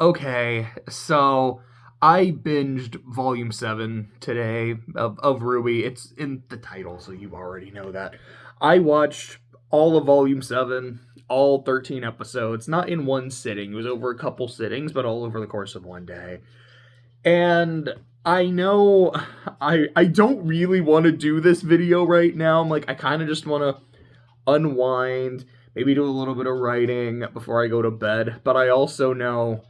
Okay, so I binged Volume 7 today of RWBY. It's in the title, so you already know that. I watched all of Volume 7, all 13 episodes, not in one sitting. It was over a couple sittings, but all over the course of one day. And I know I don't really want to do this video right now. I'm like, I kind of just want to unwind, maybe do a little bit of writing before I go to bed. But I also know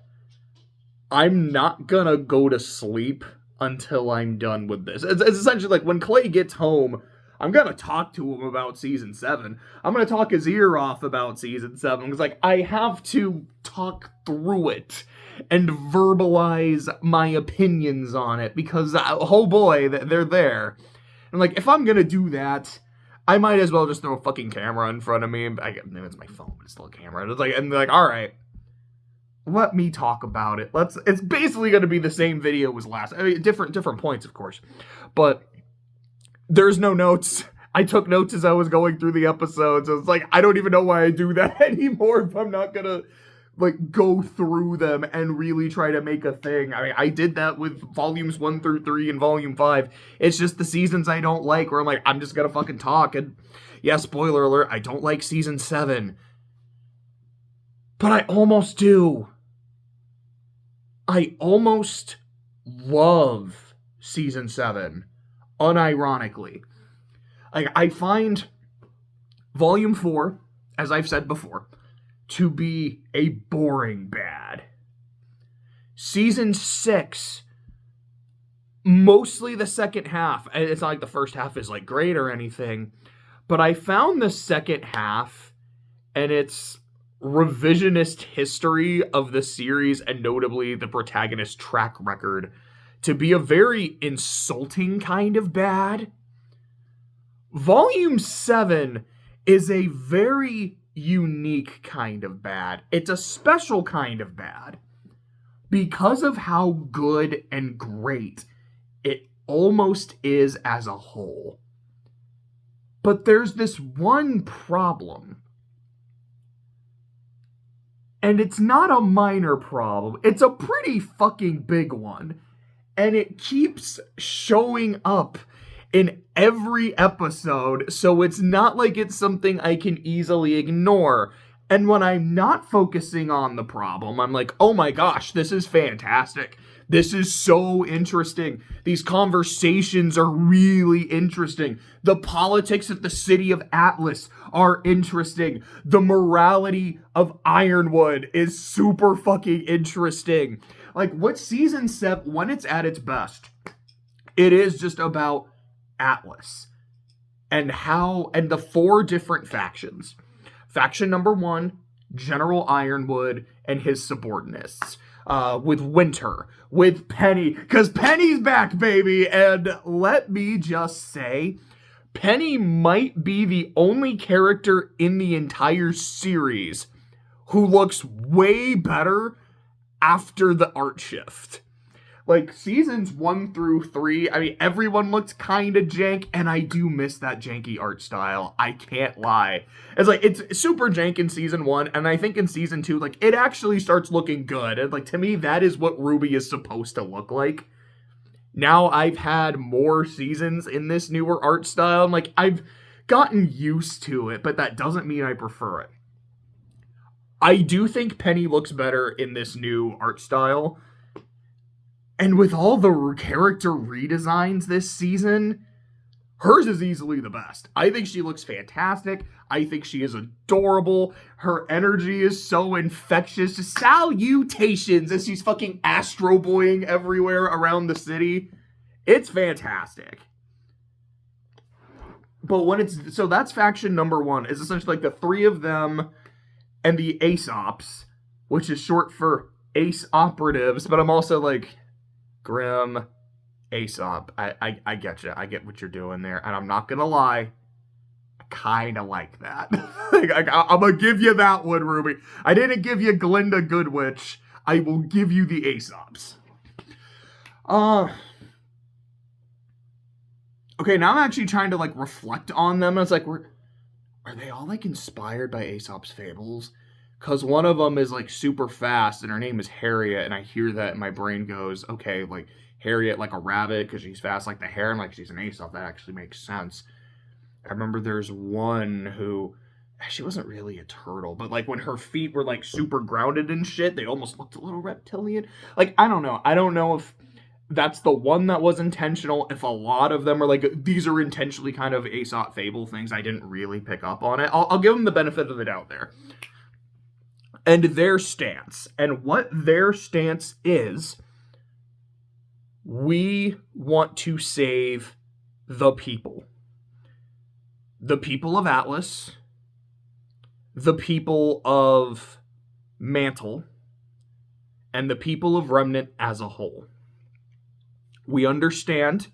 I'm not gonna go to sleep until I'm done with this. It's essentially like when Clay gets home, I'm gonna talk to him about season 7. I'm gonna talk his ear off about season 7 because like I have to talk through it and verbalize my opinions on it because oh boy, they're there. And like if I'm gonna do that, I might as well just throw a fucking camera in front of me. Maybe it's my phone, but it's still a camera. And it's like, all right, let me talk about it. It's basically going to be the same video as last. I mean, different points, of course, but there's no notes. I took notes as I was going through the episodes. So it's like I don't even know why I do that anymore if I'm not gonna like go through them and really try to make a thing. I mean, I did that with volumes 1 through 3 and volume 5. It's just the seasons I don't like where I'm like, I'm just gonna fucking talk. And yeah, spoiler alert, I don't like season 7. But I almost do. I almost love season 7, unironically. Like, I find volume 4, as I've said before, to be a boring bad. Season 6, mostly the second half. It's not like the first half is like great or anything, but I found the second half and its revisionist history of the series and notably the protagonist's track record to be a very insulting kind of bad. Volume 7 is a very unique kind of bad. It's a special kind of bad because of how good and great it almost is as a whole. But there's this one problem. And it's not a minor problem. It's a pretty fucking big one. And it keeps showing up in every episode, so it's not like it's something I can easily ignore. And when I'm not focusing on the problem, I'm like, oh my gosh, this is fantastic. This is so interesting. These conversations are really interesting. The politics of the city of Atlas are interesting. The morality of Ironwood is super fucking interesting. Like, what season 7, when it's at its best, it is just about Atlas and the 4 different factions. Faction number 1, General Ironwood and his subordinates. With Winter, with Penny, because Penny's back, baby. And let me just say, Penny might be the only character in the entire series who looks way better after the art shift. Like, seasons 1 through 3, I mean, everyone looked kind of jank, and I do miss that janky art style. I can't lie. It's like, it's super jank in season 1, and I think in season 2, like, it actually starts looking good. And, like, to me, that is what RWBY is supposed to look like. Now I've had more seasons in this newer art style, and, like, I've gotten used to it, but that doesn't mean I prefer it. I do think Penny looks better in this new art style. And with all the character redesigns this season, hers is easily the best. I think she looks fantastic. I think she is adorable. Her energy is so infectious. Salutations as she's fucking Astro Boying everywhere around the city. It's fantastic. But so that's faction number 1. It's essentially like the 3 of them and the Ace Ops, which is short for Ace Operatives. But I'm also like, Grim, Aesop, I get you. I get what you're doing there. And I'm not going to lie, I kind of like that. I'm going to give you that one, RWBY. I didn't give you Glinda Goodwitch. I will give you the Aesops. Okay, now I'm actually trying to, like, reflect on them. I was like, are they all, like, inspired by Aesop's fables? because one of them is like super fast and her name is Harriet, and I hear that and my brain goes, okay, like Harriet like a rabbit because she's fast like the hare, and like she's an Aesop. That actually makes sense. I remember there's one who, she wasn't really a turtle, but like when her feet were like super grounded and shit, they almost looked a little reptilian. Like, I don't know. I don't know if that's the one that was intentional, if a lot of them are like, these are intentionally kind of Aesop fable things. I didn't really pick up on it. I'll give them the benefit of the doubt there. And their stance. And what their stance is, we want to save the people. The people of Atlas, the people of Mantle, and the people of Remnant as a whole. We understand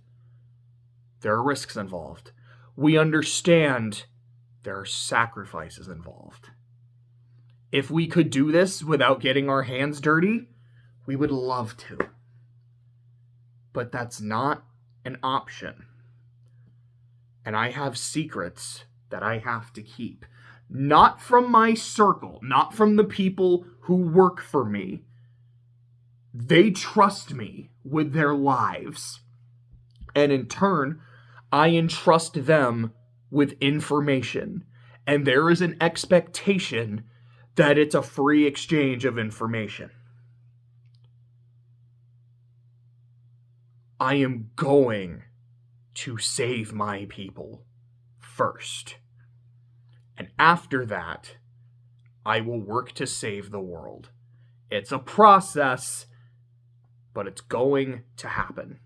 there are risks involved. We understand there are sacrifices involved. If we could do this without getting our hands dirty, we would love to. But that's not an option. And I have secrets that I have to keep. Not from my circle, not from the people who work for me. They trust me with their lives. And in turn, I entrust them with information. And there is an expectation that it's a free exchange of information. I am going to save my people first. And after that, I will work to save the world. It's a process, but it's going to happen.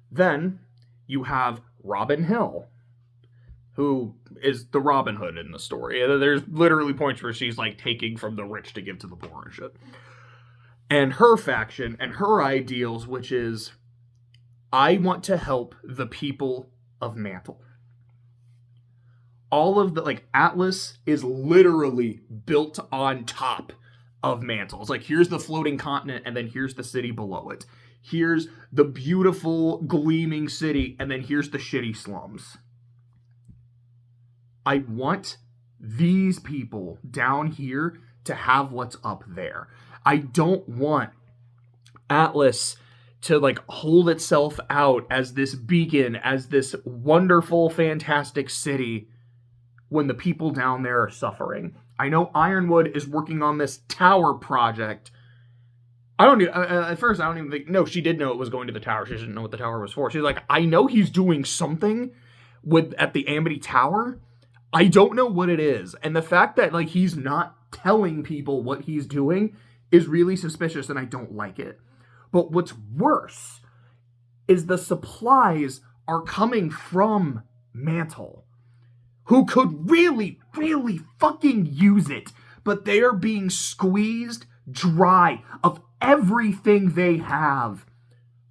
Then you have Robin Hill, who is the Robin Hood in the story. There's literally points where she's like taking from the rich to give to the poor and shit. And her faction and her ideals, which is, I want to help the people of Mantle. All of the, like, Atlas is literally built on top of Mantle. It's like, here's the floating continent, and then here's the city below it. Here's the beautiful, gleaming city, and then here's the shitty slums. I want these people down here to have what's up there. I don't want Atlas to like hold itself out as this beacon, as this wonderful, fantastic city when the people down there are suffering. I know Ironwood is working on this tower project. At first I don't even think, no, she did know it was going to the tower. She didn't know what the tower was for. She's like, I know he's doing something at the Amity Tower. I don't know what it is. And the fact that like he's not telling people what he's doing is really suspicious, and I don't like it. But what's worse is the supplies are coming from Mantle, who could really, really fucking use it, but they are being squeezed dry of everything they have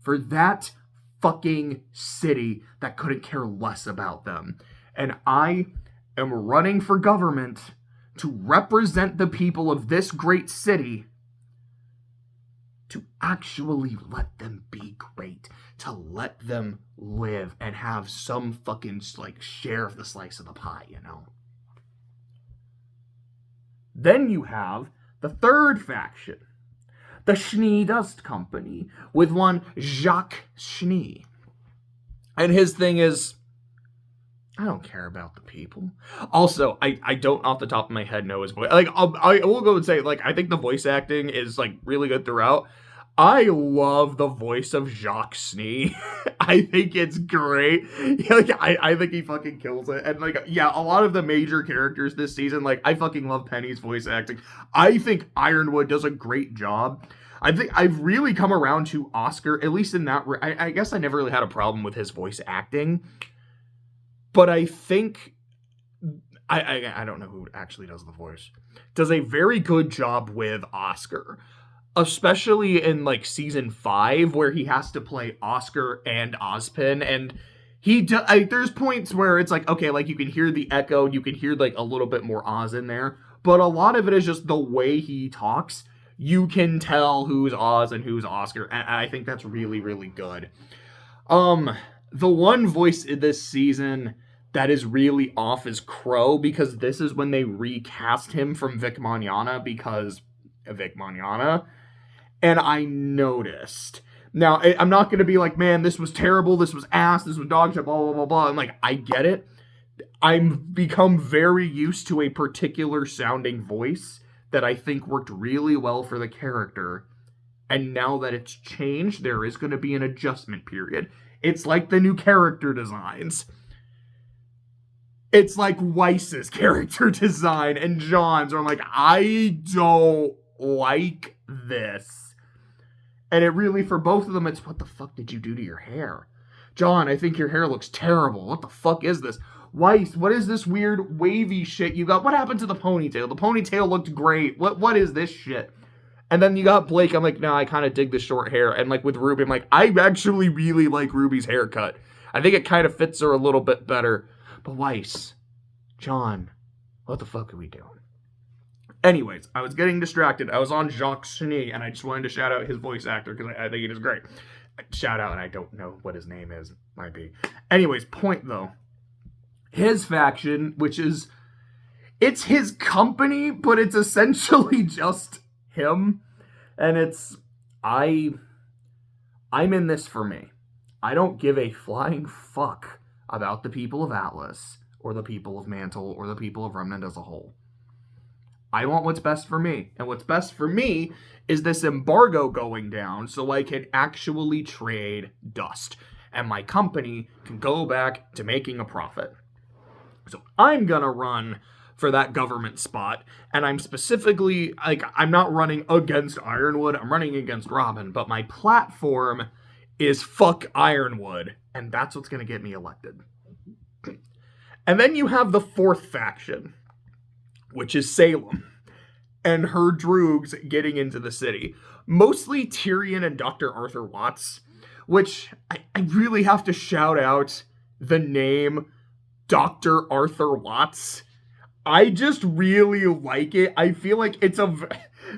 for that fucking city that couldn't care less about them. And I am running for government to represent the people of this great city, to actually let them be great, to let them live and have some fucking like share of the slice of the pie, you know. Then you have the third faction, the Schnee Dust Company, with one Jacques Schnee. And his thing is, I don't care about the people. Also, I don't off the top of my head know his voice. Like, I will go and say, like, I think the voice acting is, like, really good throughout. I love the voice of Jacques Schnee. I think it's great. Like, I think he fucking kills it. And, like, yeah, a lot of the major characters this season, like, I fucking love Penny's voice acting. I think Ironwood does a great job. I think I've really come around to Oscar, at least in that... I guess I never really had a problem with his voice acting. But I think... I don't know who actually does the voice. Does a very good job with Oscar. Especially in, like, season 5, where he has to play Oscar and Ozpin, and there's points where it's like, okay, like, you can hear the echo, you can hear, like, a little bit more Oz in there, but a lot of it is just the way he talks. You can tell who's Oz and who's Oscar, and I think that's really, really good. The one voice in this season that is really off is Crow, because this is when they recast him from Vic Mignogna because of Vic Mignogna. And I noticed. Now, I'm not going to be like, man, this was terrible, this was ass, this was dog shit, blah, blah, blah, blah. I'm like, I get it. I've become very used to a particular sounding voice that I think worked really well for the character. And now that it's changed, there is going to be an adjustment period. It's like the new character designs. It's like Weiss's character design and John's, where I'm like, I don't like this. And it really, for both of them, it's, what the fuck did you do to your hair? John, I think your hair looks terrible. What the fuck is this? Weiss, what is this weird wavy shit you got? What happened to the ponytail? The ponytail looked great. What is this shit? And then you got Blake. I'm like, no, I kind of dig the short hair. And like with Ruby, I'm like, I actually really like Ruby's haircut. I think it kind of fits her a little bit better. But Weiss, John, what the fuck are we doing? Anyways, I was getting distracted. I was on Jacques Chenier, and I just wanted to shout out his voice actor because I think it is great. Shout out, and I don't know what his name is. Might be. Anyways, point though. His faction, which is, it's his company, but it's essentially just him. And it's, I'm in this for me. I don't give a flying fuck about the people of Atlas, or the people of Mantle, or the people of Remnant as a whole. I want what's best for me. And what's best for me is this embargo going down so I can actually trade dust. And my company can go back to making a profit. So I'm gonna run for that government spot. And I'm specifically, like, I'm not running against Ironwood. I'm running against Robin. But my platform is fuck Ironwood. And that's what's gonna get me elected. And then you have the fourth faction, which is Salem, and her droogs getting into the city. Mostly Tyrion and Dr. Arthur Watts, which I really have to shout out the name Dr. Arthur Watts. I just really like it. I feel like it's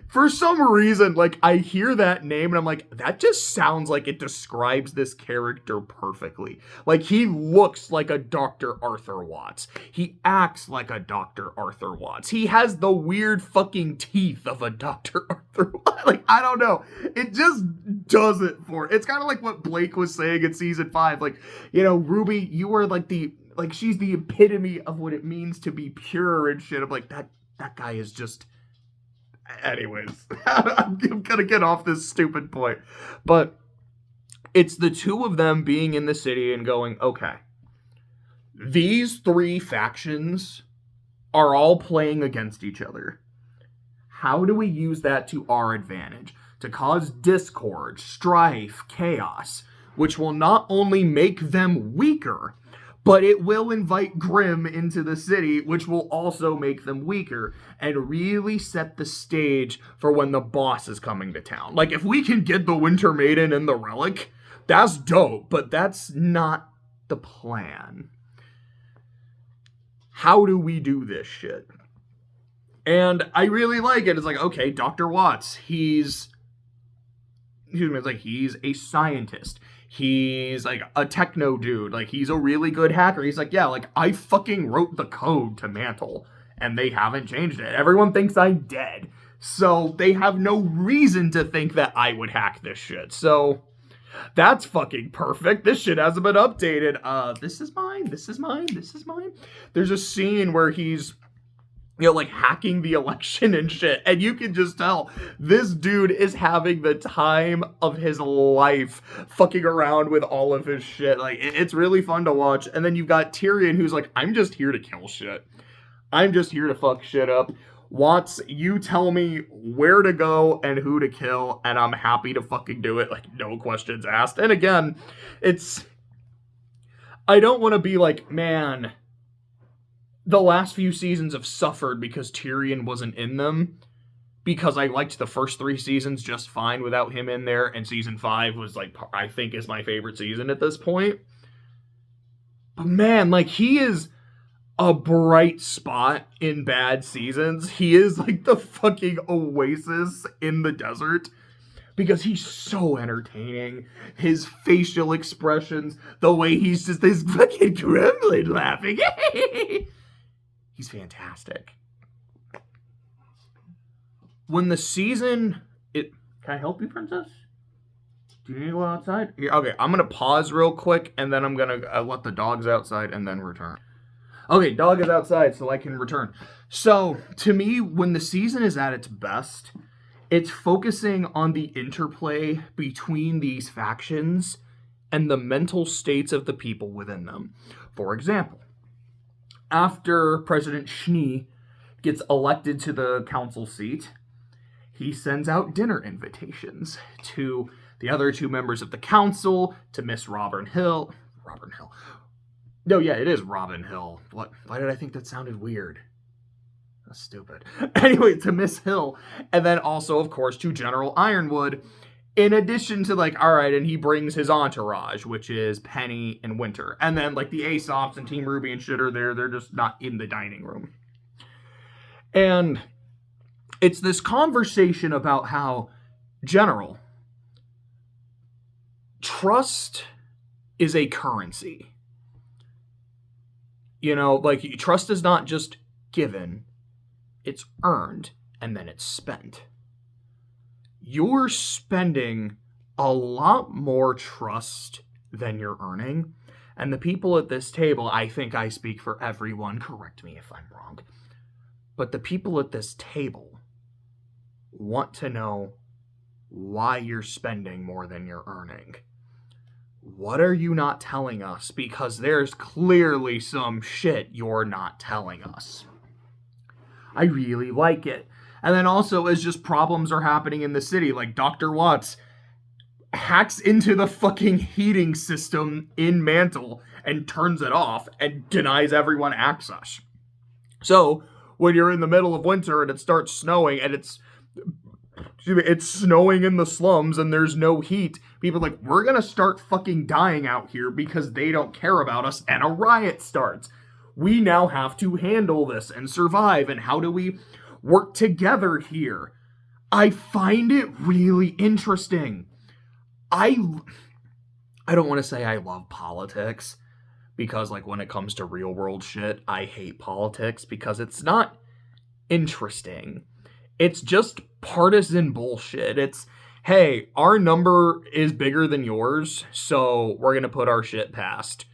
for some reason, like, I hear that name and I'm like, that just sounds like it describes this character perfectly. Like, he looks like a Dr. Arthur Watts. He acts like a Dr. Arthur Watts. He has the weird fucking teeth of a Dr. Arthur Watts. Like, I don't know. It just does it for it. It's kind of like what Blake was saying in season 5. Like, you know, Ruby, you were like she's the epitome of what it means to be pure and shit. I'm like, that guy is just... Anyways, I'm gonna get off this stupid point. But it's the two of them being in the city and going, okay, these three factions are all playing against each other. How do we use that to our advantage? To cause discord, strife, chaos, which will not only make them weaker, but it will invite Grimm into the city, which will also make them weaker, and really set the stage for when the boss is coming to town. Like, if we can get the Winter Maiden and the Relic, that's dope, but that's not the plan. How do we do this shit? And I really like it. It's like, okay, Dr. Watts, he's a scientist. He's like a techno dude. Like, he's a really good hacker. He's like, yeah, like, I fucking wrote the code to Mantle and they haven't changed it. Everyone thinks I'm dead. So they have no reason to think that I would hack this shit. So that's fucking perfect. This shit hasn't been updated. This is mine. This is mine. This is mine. There's a scene where he's, you know, like, hacking the election and shit. And you can just tell this dude is having the time of his life fucking around with all of his shit. Like, it's really fun to watch. And then you've got Tyrion, who's like, I'm just here to kill shit. I'm just here to fuck shit up. Watts, you tell me where to go and who to kill, and I'm happy to fucking do it. Like, no questions asked. And again, I don't want to be like, man, the last few seasons have suffered because Tyrion wasn't in them, because I liked the first 3 seasons just fine without him in there, and season 5 was, like, I think is my favorite season at this point. But man, like, he is a bright spot in bad seasons. He is like the fucking oasis in the desert. because he's so entertaining. His facial expressions, the way he's just this fucking gremlin laughing. He's fantastic. When the season... Can I help you, princess? Do you need to go outside? Here, okay, I'm going to pause real quick, and then I'm going to let the dogs outside and then return. Okay, dog is outside, so I can return. So, to me, when the season is at its best, it's focusing on the interplay between these factions and the mental states of the people within them. For example, after President Schnee gets elected to the council seat, he sends out dinner invitations to the other two members of the council, to Miss Robin Hill. No, yeah, it is Robin Hill. What? Why did I think that sounded weird? That's stupid. Anyway, to Miss Hill, and then also, of course, to General Ironwood, in addition to, like, alright, and he brings his entourage, which is Penny and Winter. And then, like, the Aesops and Team RWBY and shit are there. They're just not in the dining room. And it's this conversation about how, General, trust is a currency. You know, like, trust is not just given, it's earned, and then it's spent. You're spending a lot more trust than you're earning, and the people at this table, I think I speak for everyone, correct me if I'm wrong, but the people at this table want to know why you're spending more than you're earning. What are you not telling us? Because there's clearly some shit you're not telling us. I really like it. And then also, as just problems are happening in the city, like Dr. Watts hacks into the fucking heating system in Mantle and turns it off and denies everyone access. So, when you're in the middle of winter and it starts snowing and it's snowing in the slums and there's no heat, people are like, we're gonna start fucking dying out here because they don't care about us, and a riot starts. We now have to handle this and survive, and how do we work together here? I find it really interesting. I don't want to say I love politics, because, like, when it comes to real world shit, I hate politics because it's not interesting. It's just partisan bullshit. It's, hey, our number is bigger than yours, so we're gonna put our shit past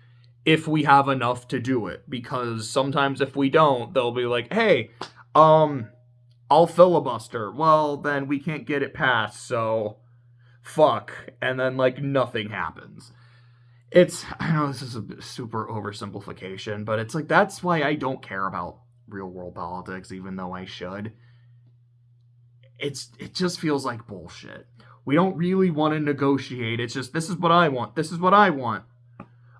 if we have enough to do it. Because sometimes if we don't, they'll be like, hey, I'll filibuster. Well, then we can't get it passed, so fuck. And then, like, nothing happens. I know this is a super oversimplification, but it's like, that's why I don't care about real world politics, even though I should. It just feels like bullshit. We don't really want to negotiate. It's just, this is what I want. This is what I want.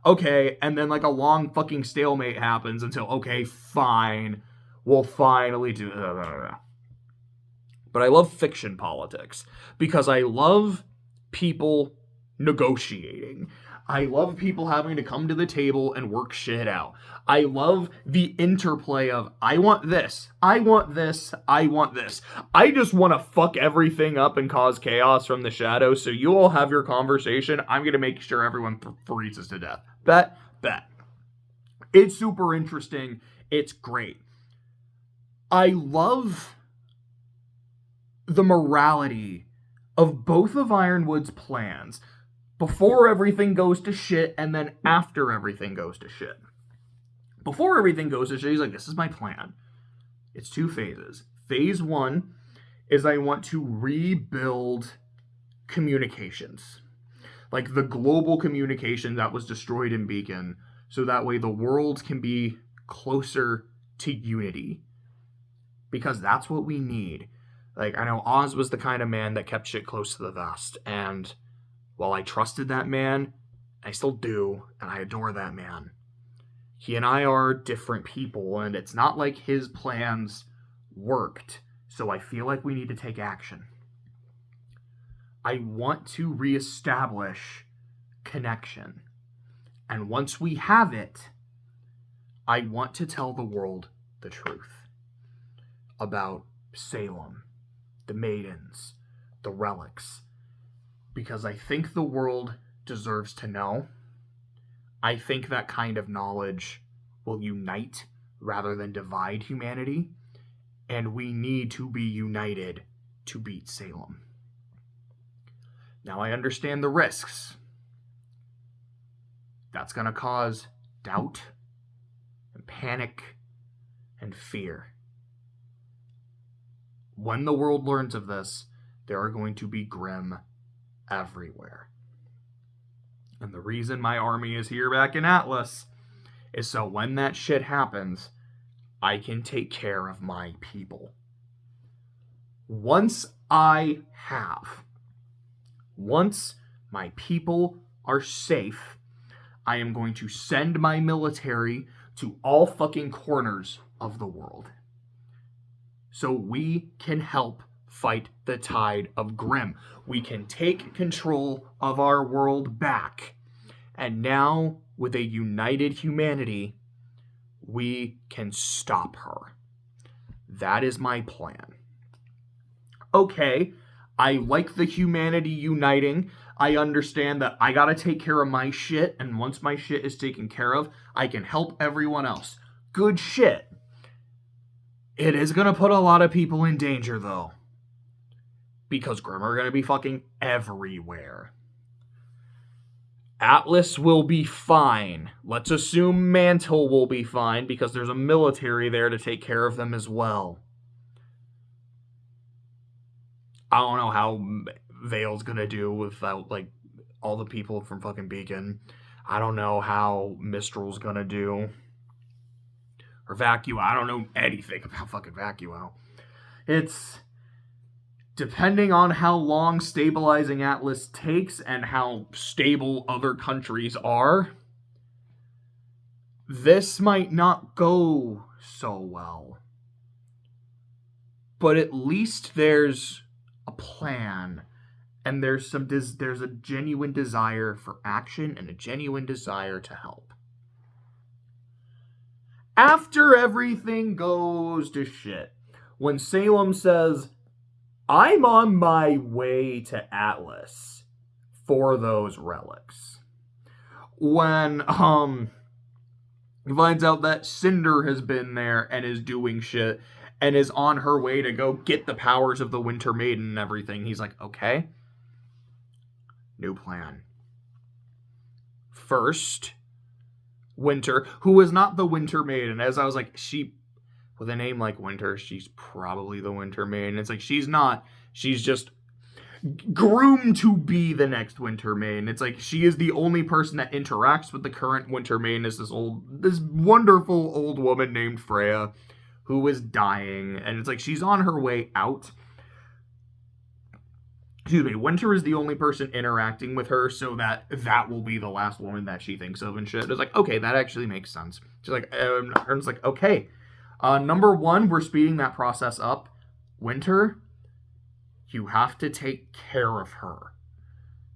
Okay, and then, like, a long fucking stalemate happens until, okay, fine, we'll finally do it. But I love fiction politics because I love people negotiating. I love people having to come to the table and work shit out. I love the interplay of, I want this, I want this, I want this. I just want to fuck everything up and cause chaos from the shadows, so you all have your conversation. I'm going to make sure everyone freezes to death. Bet. It's super interesting. It's great. I love the morality of both of Ironwood's plans. Before everything goes to shit, and then after everything goes to shit. Before everything goes to shit, he's like, this is my plan. It's 2 phases. Phase 1 is I want to rebuild communications. Like the global communication that was destroyed in Beacon, so that way the world can be closer to unity. Because that's what we need. Like, I know Oz was the kind of man that kept shit close to the vest, and while I trusted that man, I still do, and I adore that man. He and I are different people, and it's not like his plans worked, so I feel like we need to take action. I want to reestablish connection. And once we have it, I want to tell the world the truth about Salem, the maidens, the relics, because I think the world deserves to know. I think that kind of knowledge will unite rather than divide humanity, and we need to be united to beat Salem. Now, I understand the risks. That's going to cause doubt and panic and fear. When the world learns of this, there are going to be Grimm everywhere. And the reason my army is here back in Atlas is so when that shit happens, I can take care of my people. Once my people are safe, I am going to send my military to all fucking corners of the world, so we can help fight the tide of Grimm. We can take control of our world back. And now, with a united humanity, we can stop her. That is my plan. Okay, I like the humanity uniting. I understand that I gotta take care of my shit, and once my shit is taken care of, I can help everyone else. Good shit. It is gonna put a lot of people in danger, though. Because Grimm are gonna be fucking everywhere. Atlas will be fine. Let's assume Mantle will be fine, because there's a military there to take care of them as well. I don't know how Vale's gonna do without, like, all the people from fucking Beacon. I don't know how Mistral's gonna do. Or Vacuo. I don't know anything about fucking Vacuo. It's... depending on how long stabilizing Atlas takes and how stable other countries are, this might not go so well. But at least there's a plan, and there's a genuine desire for action and a genuine desire to help. After everything goes to shit, when Salem says, I'm on my way to Atlas for those relics, when he finds out that Cinder has been there and is doing shit and is on her way to go get the powers of the Winter Maiden and everything, he's like, okay, new plan. First, Winter, who is not the Winter Maiden, as I was like, with a name like Winter, she's probably the Winter Maiden. It's like, she's not. She's just groomed to be the next Winter Maiden. It's like, she is the only person that interacts with the current Winter Maiden is this wonderful old woman named Freya, who is dying. And it's like, she's on her way out. Excuse me, Winter is the only person interacting with her, so that will be the last woman that she thinks of and shit. It's like, okay, that actually makes sense. She's like, Ern's like, okay. Number one, we're speeding that process up. Winter, you have to take care of her.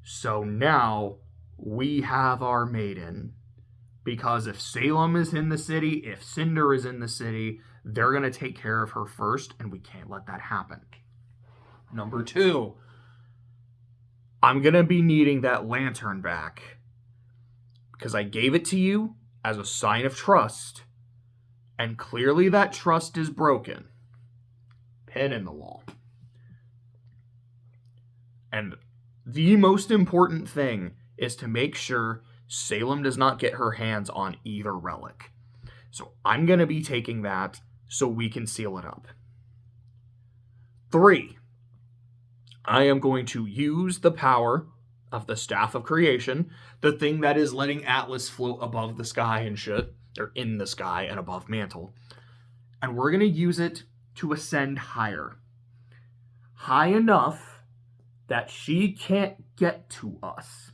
So now we have our maiden. Because if Salem is in the city, if Cinder is in the city, they're going to take care of her first, and we can't let that happen. Number two, I'm going to be needing that lantern back. Because I gave it to you as a sign of trust. And clearly that trust is broken. Pin in the wall. And the most important thing is to make sure Salem does not get her hands on either relic. So I'm going to be taking that so we can seal it up. 3, I am going to use the power of the Staff of Creation, the thing that is letting Atlas float above the sky and shit, or in the sky and above Mantle. And we're going to use it to ascend higher. High enough that she can't get to us.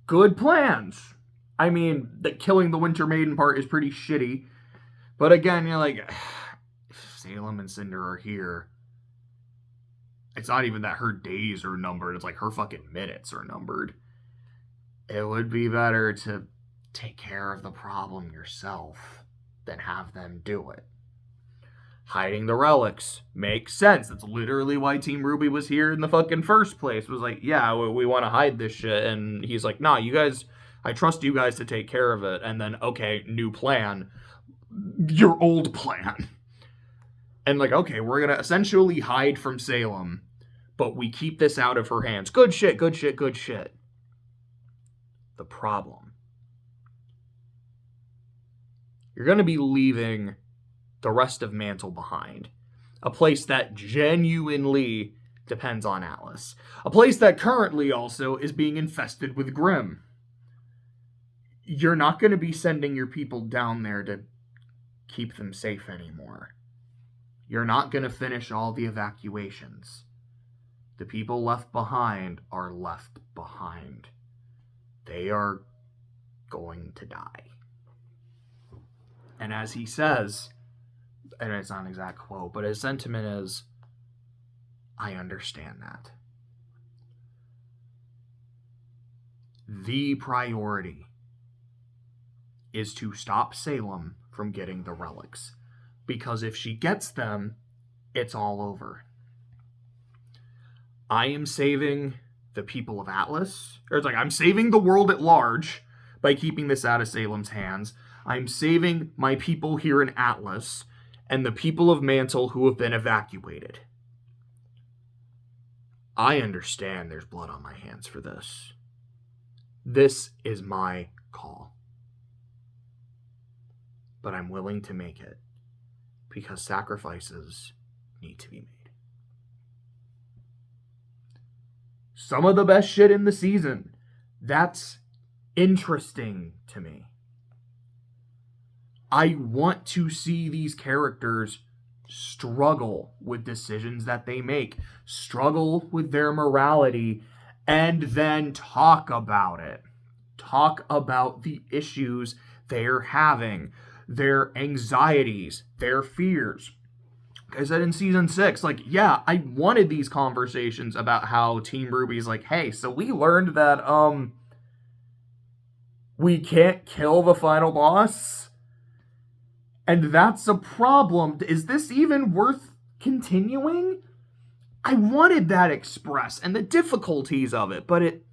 Good plans. I mean, killing the Winter Maiden part is pretty shitty. But again, you're like, if Salem and Cinder are here, it's not even that her days are numbered. It's like her fucking minutes are numbered. It would be better to take care of the problem yourself than have them do it. Hiding the relics makes sense. That's literally why Team RWBY was here in the fucking first place. It was like, yeah, we want to hide this shit. And he's like, nah, you guys, I trust you guys to take care of it. And then, okay, new plan. Your old plan. And like, okay, we're going to essentially hide from Salem, but we keep this out of her hands. Good shit, good shit, good shit. The problem. You're going to be leaving the rest of Mantle behind. A place that genuinely depends on Atlas. A place that currently also is being infested with Grimm. You're not going to be sending your people down there to keep them safe anymore. You're not going to finish all the evacuations. The people left behind are left behind. They are going to die. And as he says, and it's not an exact quote, but his sentiment is, I understand that. The priority is to stop Salem from getting the relics. Because if she gets them, it's all over. I am saving the people of Atlas. Or it's like, I'm saving the world at large by keeping this out of Salem's hands. I'm saving my people here in Atlas and the people of Mantle who have been evacuated. I understand there's blood on my hands for this. This is my call. But I'm willing to make it because sacrifices need to be made. Some of the best shit in the season. That's interesting to me. I want to see these characters struggle with decisions that they make, struggle with their morality, and then talk about it. Talk about the issues they're having, their anxieties, their fears. Like I said in season 6, like, yeah, I wanted these conversations about how Team RWBY's like, hey, so we learned that, we can't kill the final boss? And that's a problem. Is this even worth continuing? I wanted that expressed and the difficulties of it, but it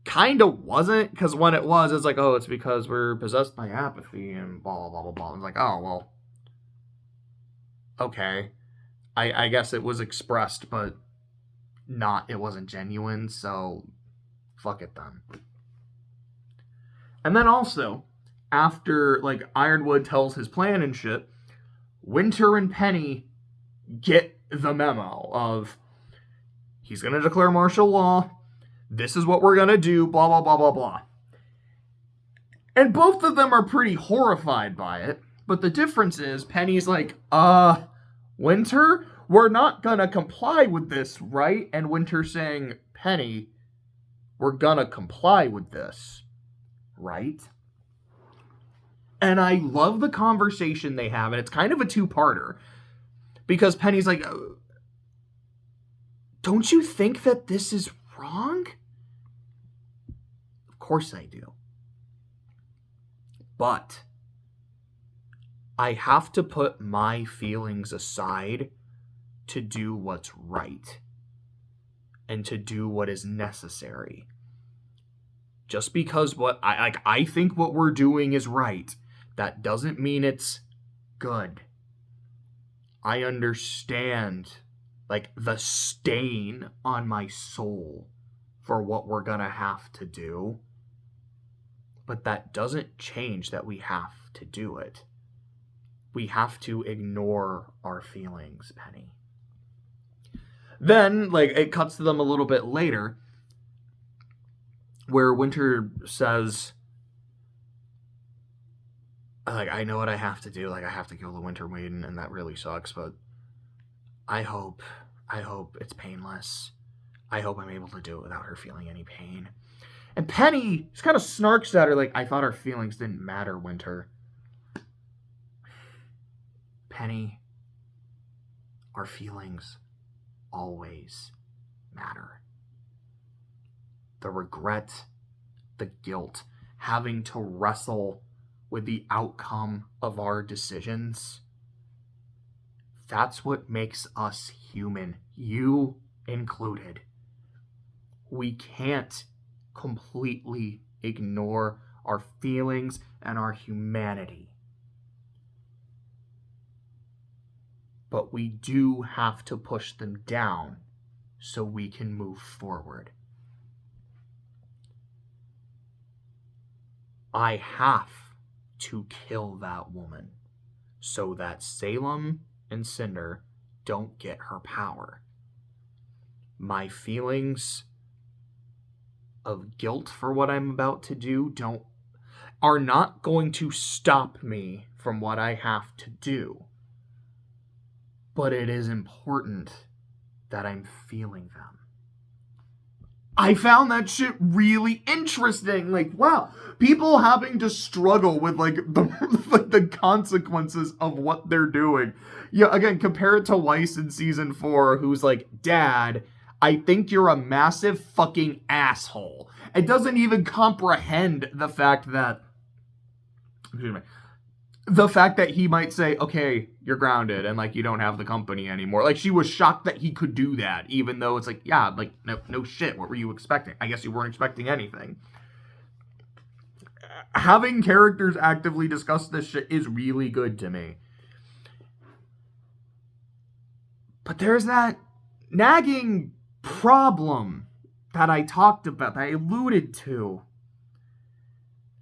kind of wasn't, because when it was, it's like, oh, it's because we're possessed by apathy and blah, blah, blah, blah. It's like, oh, well, okay. I guess it was expressed, but it wasn't genuine, so fuck it then. And then also, after, like, Ironwood tells his plan and shit, Winter and Penny get the memo of, he's going to declare martial law, this is what we're going to do, blah, blah, blah, blah, blah. And both of them are pretty horrified by it, but the difference is, Penny's like, Winter, we're not going to comply with this, right? And Winter's saying, Penny, we're going to comply with this, right? And I love the conversation they have, and it's kind of a two-parter. Because Penny's like, don't you think that this is wrong? Of course I do. But I have to put my feelings aside to do what's right. And to do what is necessary. Just because I think what we're doing is right, that doesn't mean it's good. I understand, like, the stain on my soul for what we're gonna have to do. But that doesn't change that we have to do it. We have to ignore our feelings, Penny. Then, like, it cuts to them a little bit later, where Winter says, like, I know what I have to do. Like, I have to kill the Winter Maiden, and that really sucks, but I hope it's painless. I hope I'm able to do it without her feeling any pain. And Penny just kind of snarks at her, like, I thought our feelings didn't matter, Winter. Penny, our feelings always matter. The regret, the guilt, having to wrestle with the outcome of our decisions. That's what makes us human, you included. We can't completely ignore our feelings and our humanity. But we do have to push them down so we can move forward. I have to kill that woman so that Salem and Cinder don't get her power. My feelings of guilt for what I'm about to do are not going to stop me from what I have to do. But it is important that I'm feeling them. I found that shit really interesting. Like, wow, people having to struggle with the consequences of what they're doing. Yeah, again, compare it to Weiss in season 4, who's like, Dad, I think you're a massive fucking asshole. It doesn't even comprehend the fact that he might say, okay, you're grounded and like you don't have the company anymore. Like, she was shocked that he could do that, even though it's like, yeah, like no shit. What were you expecting? I guess you weren't expecting anything. Having characters actively discuss this shit is really good to me. But there's that nagging problem that I talked about, that I alluded to.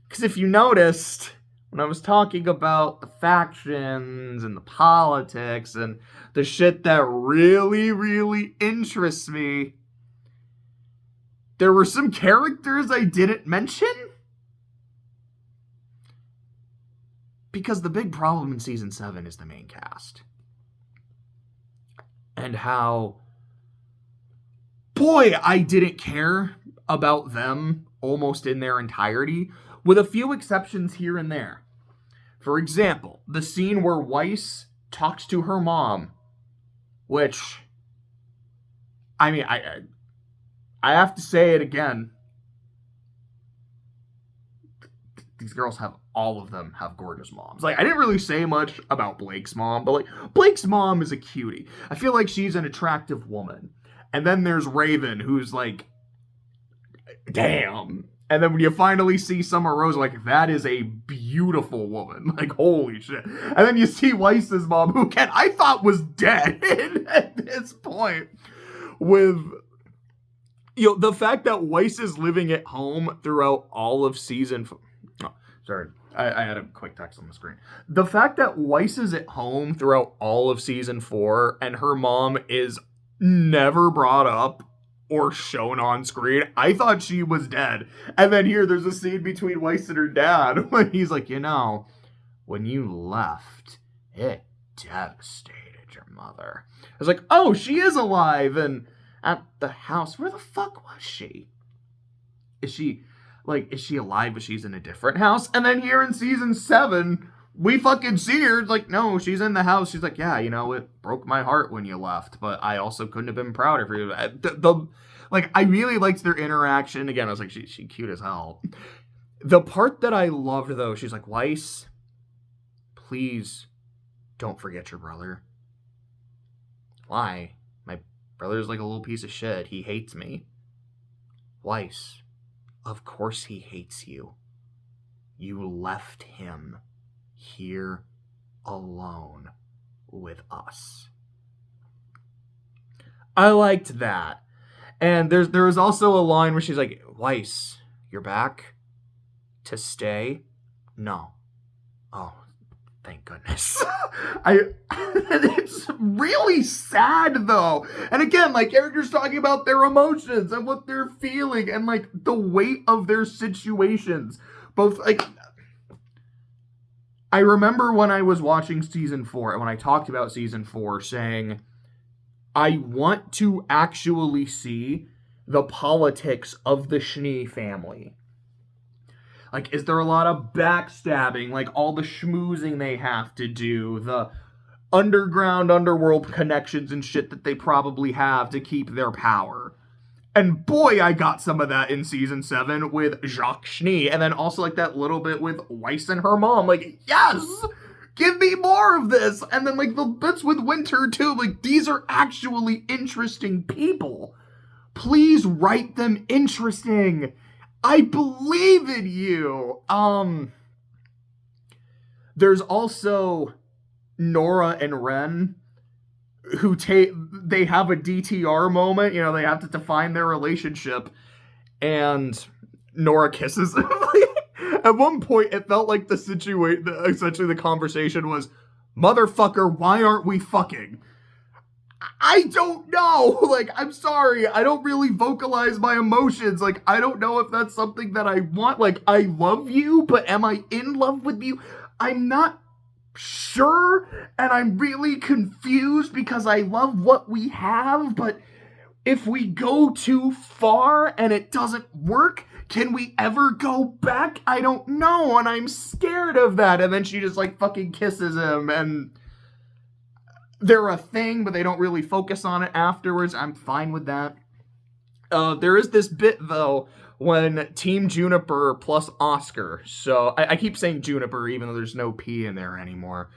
Because if you noticed, when I was talking about the factions and the politics and the shit that really, really interests me, there were some characters I didn't mention. Because the big problem in season 7 is the main cast. And how, boy, I didn't care about them almost in their entirety, with a few exceptions here and there. For example, the scene where Weiss talks to her mom, which, I mean, I have to say it again. These girls all of them have gorgeous moms. Like, I didn't really say much about Blake's mom, but like, Blake's mom is a cutie. I feel like she's an attractive woman. And then there's Raven, who's like, damn. And then when you finally see Summer Rose, like, that is a beautiful woman. Like, holy shit. And then you see Weiss's mom, who I thought was dead at this point. With, the fact that Weiss is living at home throughout all of season... Oh, sorry. I had a quick text on the screen. The fact that Weiss is at home throughout all of season 4, and her mom is never brought up or shown on screen, I thought she was dead. And then here, there's a scene between Weiss and her dad when he's like, when you left, it devastated your mother. I was like, oh, she is alive and at the house. Where the fuck was she? Is she alive, but she's in a different house? And then here in season 7, we fucking see her. It's like, no, she's in the house. She's like, yeah, it broke my heart when you left, but I also couldn't have been prouder for you. I really liked their interaction. Again, I was like, she cute as hell. The part that I loved, though, she's like, Weiss, please don't forget your brother. Why? My brother's like a little piece of shit. He hates me. Weiss, of course he hates you. You left him here alone with us. I liked that. And there was also a line where she's like, Weiss, you're back to stay? No. Oh, thank goodness. It's really sad, though. And again, characters talking about their emotions and what they're feeling and, the weight of their situations. Both, I remember when I was watching season 4, and when I talked about season 4, saying, I want to actually see the politics of the Schnee family. Is there a lot of backstabbing, all the schmoozing they have to do, the underworld connections and shit that they probably have to keep their power? And boy, I got some of that in season 7 with Jacques Schnee, and then also that little bit with Weiss and her mom. Yes! Give me more of this. And then, like, the bits with Winter, too. Like, these are actually interesting people. Please write them interesting. I believe in you. There's also Nora and Ren, who they have a DTR moment. You know, they have to define their relationship. And Nora kisses him. At one point, it felt like essentially the conversation was, motherfucker, why aren't we fucking? I don't know. Like, I'm sorry. I don't really vocalize my emotions. Like, I don't know if that's something that I want. Like, I love you, but am I in love with you? I'm not sure, and I'm really confused because I love what we have, but if we go too far and it doesn't work, can we ever go back? I don't know, and I'm scared of that. And then she just, like, fucking kisses him, and they're a thing, but they don't really focus on it afterwards. I'm fine with that. There is this bit, though, when Team Juniper plus Oscar, so I keep saying Juniper even though there's no P in there anymore,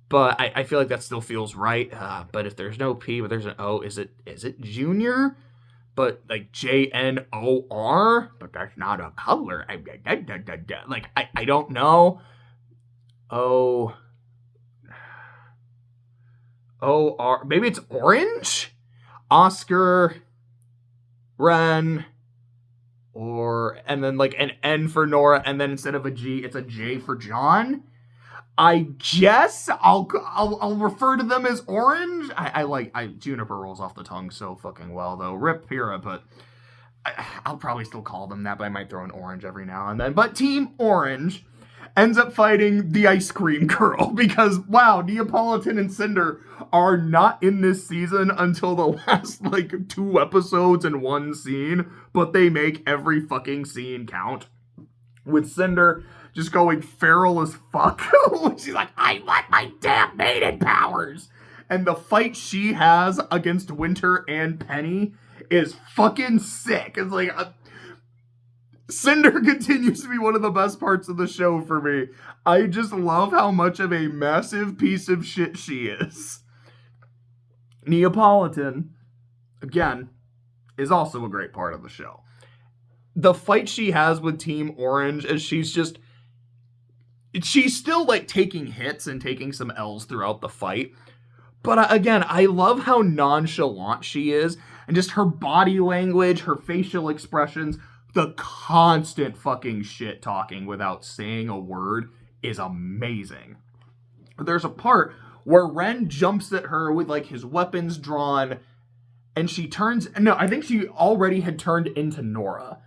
but I feel like that still feels right. But if there's no P but there's an O, is it Junior? But like JNOR, but that's not a color. Like I don't know. O-R, maybe it's orange? Oscar, Ren, and then like an N for Nora, and then instead of a G, it's a J for John. I guess I'll refer to them as orange. I Juniper rolls off the tongue so fucking well though. Rip Pira, but I'll probably still call them that, but I might throw an orange every now and then. But Team Orange ends up fighting the ice cream girl because, wow, Neapolitan and Cinder are not in this season until the last, like, 2 episodes and 1 scene, but they make every fucking scene count. With Cinder just going feral as fuck. She's like, I want my damn maiden powers! And the fight she has against Winter and Penny is fucking sick. It's like... Cinder continues to be one of the best parts of the show for me. I just love how much of a massive piece of shit she is. Neapolitan, again, is also a great part of the show. The fight she has with Team Orange is she's still like taking hits and taking some L's throughout the fight. But again, I love how nonchalant she is and just her body language, her facial expressions. The constant fucking shit talking without saying a word is amazing. There's a part where Ren jumps at her with like his weapons drawn, and she turns... No, I think she already had turned into Nora.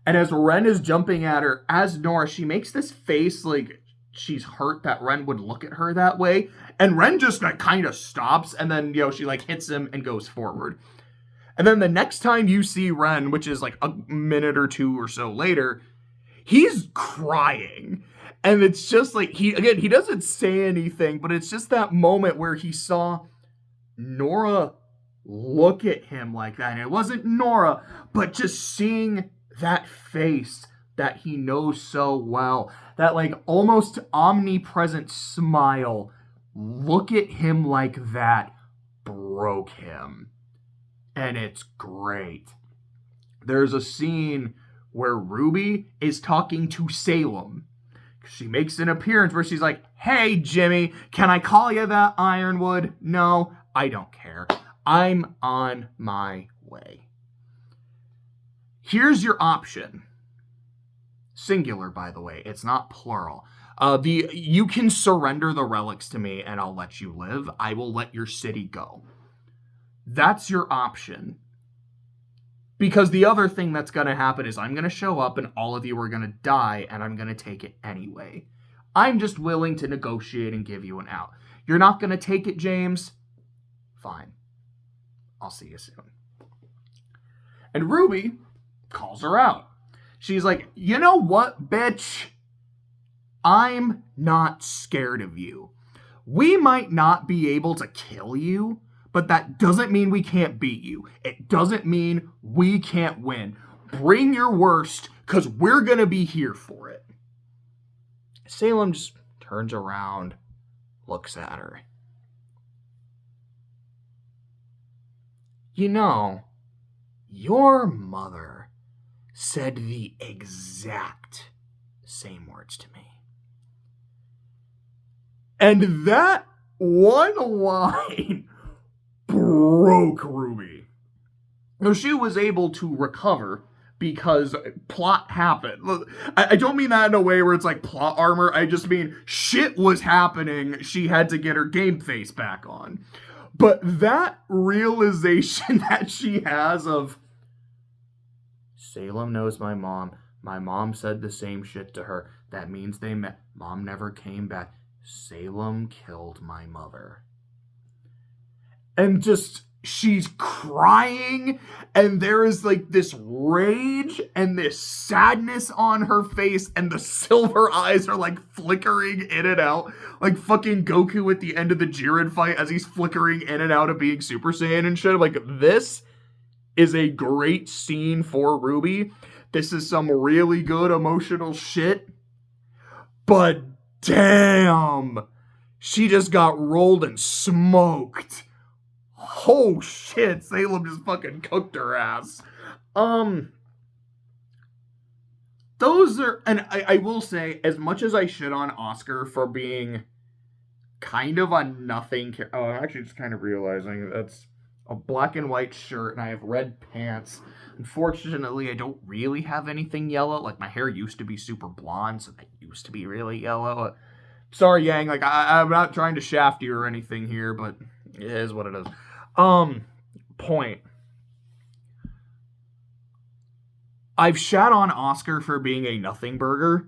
And as Ren is jumping at her, as Nora, she makes this face like she's hurt that Ren would look at her that way. And Ren just like kind of stops, and then, she like hits him and goes forward. And then the next time you see Ren, which is like a minute or 2 or so later, he's crying. And it's just like, he doesn't say anything, but it's just that moment where he saw Nora look at him like that. And it wasn't Nora, but just seeing that face that he knows so well, that like almost omnipresent smile, look at him like that, broke him. And it's great. There's a scene where RWBY is talking to Salem. She makes an appearance where she's like, hey, Jimmy, can I call you that, Ironwood? No, I don't care. I'm on my way. Here's your option. Singular, by the way. It's not plural. You can surrender the relics to me and I'll let you live. I will let your city go. That's your option. Because the other thing that's going to happen is I'm going to show up and all of you are going to die and I'm going to take it anyway. I'm just willing to negotiate and give you an out. You're not going to take it, James? Fine. I'll see you soon. And RWBY calls her out. She's like, you know what, bitch? I'm not scared of you. We might not be able to kill you, but that doesn't mean we can't beat you. It doesn't mean we can't win. Bring your worst, because we're going to be here for it. Salem just turns around, looks at her. You know, your mother said the exact same words to me. And that one line broke RWBY. So she was able to recover because plot happened. I don't mean that in a way where it's like plot armor. I just mean shit was happening. She had to get her game face back on. But that realization that she has of, Salem knows my mom. My mom said the same shit to her. That means they met. Mom never came back. Salem killed my mother. And just, she's crying, and there is like this rage and this sadness on her face, and the silver eyes are like flickering in and out, like fucking Goku at the end of the Jiren fight as he's flickering in and out of being Super Saiyan and shit. Like, this is a great scene for RWBY. This is some really good emotional shit. But damn, she just got rolled and smoked. Oh shit, Salem just fucking cooked her ass. Those are, and I will say, as much as I shit on Oscar for being kind of a nothing, I'm actually just kind of realizing that's a black and white shirt, and I have red pants. Unfortunately, I don't really have anything yellow. Like, my hair used to be super blonde, so that used to be really yellow. Sorry, Yang, like, I'm not trying to shaft you or anything here, but it is what it is. Point. I've shat on Oscar for being a nothing burger,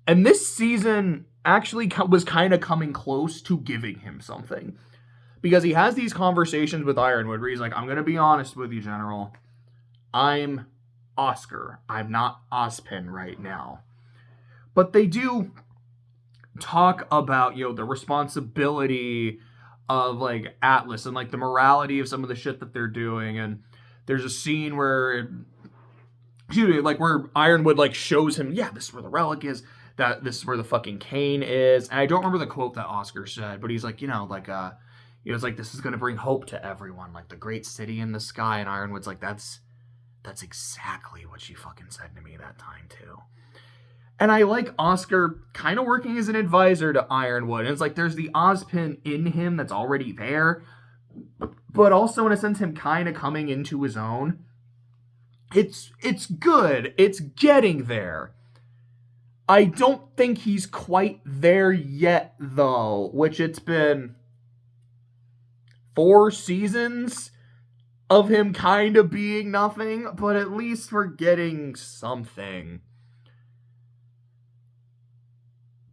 and this season actually was kind of coming close to giving him something. Because he has these conversations with Ironwood where he's like, I'm going to be honest with you, General. I'm Oscar. I'm not Ozpin right now. But they do talk about, the responsibility of, like, Atlas and, like, the morality of some of the shit that they're doing. And there's a scene where, where Ironwood, like, shows him, yeah, this is where the relic is. That this is where the fucking cane is. And I don't remember the quote that Oscar said, but he's like, it's like, this is going to bring hope to everyone, like the great city in the sky. And Ironwood's like, that's exactly what she fucking said to me that time, too. And I like Oscar kind of working as an advisor to Ironwood. And it's like, there's the Ozpin in him that's already there, but also, in a sense, him kind of coming into his own. It's good. It's getting there. I don't think he's quite there yet, though, which it's been 4 seasons of him kind of being nothing, but at least we're getting something.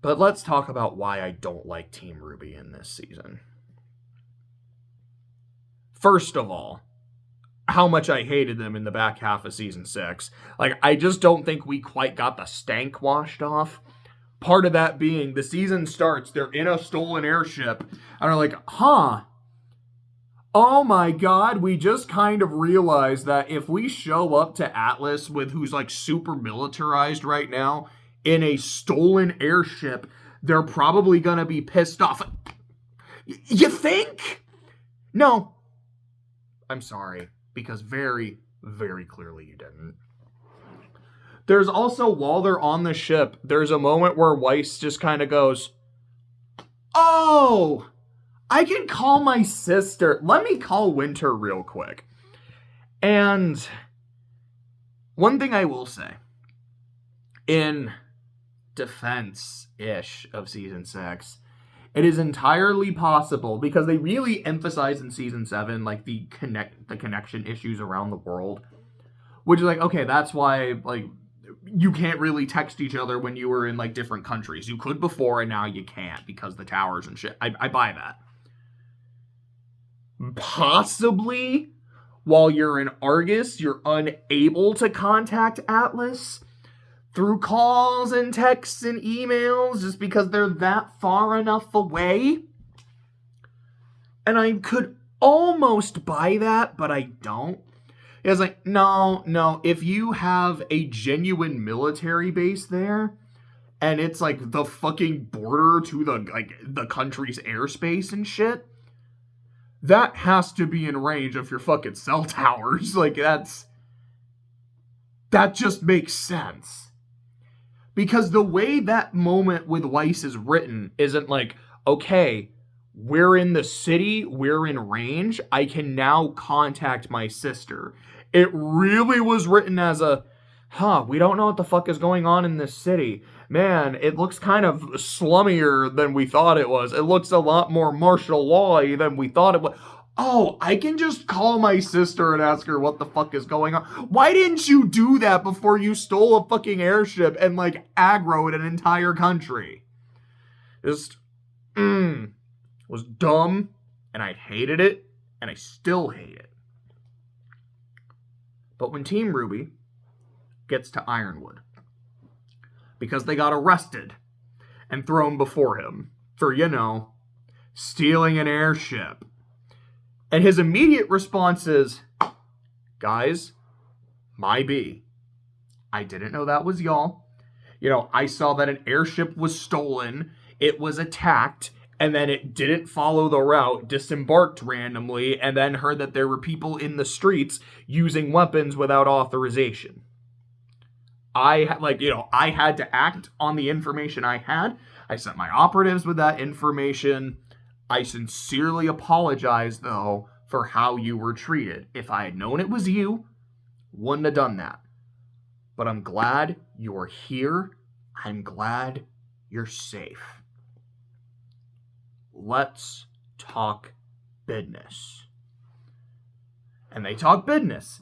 But let's talk about why I don't like Team RWBY in this season. First of all, how much I hated them in the back half of season 6. Like, I just don't think we quite got the stank washed off. Part of that being, the season starts, they're in a stolen airship, and they're like, oh my god, we just kind of realized that if we show up to Atlas with who's like super militarized right now in a stolen airship, they're probably gonna be pissed off. You think? No. I'm sorry, because very, very clearly you didn't. There's also, while they're on the ship, there's a moment where Weiss just kind of goes, oh, I can call my sister. Let me call Winter real quick. And one thing I will say, in defense-ish of Season 6, it is entirely possible, because they really emphasize in Season 7, like, the connection issues around the world. Which is like, okay, that's why, like, you can't really text each other when you were in, like, different countries. You could before, and now you can't, because the towers and shit. I buy that. Possibly, while you're in Argus, you're unable to contact Atlas through calls and texts and emails just because they're that far enough away. And I could almost buy that, but I don't. It's like, no, if you have a genuine military base there, and it's like the fucking border to the country's airspace and shit, that has to be in range of your fucking cell towers. Like, that just makes sense. Because the way that moment with Weiss is written isn't like, okay, we're in the city, we're in range, I can now contact my sister. It really was written as we don't know what the fuck is going on in this city. Man, it looks kind of slummier than we thought it was. It looks a lot more martial law-y than we thought it was. Oh, I can just call my sister and ask her what the fuck is going on. Why didn't you do that before you stole a fucking airship and, like, aggroed an entire country? Just, was dumb, and I hated it, and I still hate it. But when Team RWBY gets to Ironwood, because they got arrested and thrown before him for, stealing an airship, and his immediate response is, guys, my B. I didn't know that was y'all. I saw that an airship was stolen, it was attacked, and then it didn't follow the route, disembarked randomly, and then heard that there were people in the streets using weapons without authorization. I had to act on the information I had. I sent my operatives with that information. I sincerely apologize, though, for how you were treated. If I had known it was you, wouldn't have done that. But I'm glad you're here. I'm glad you're safe. Let's talk business. And they talk business.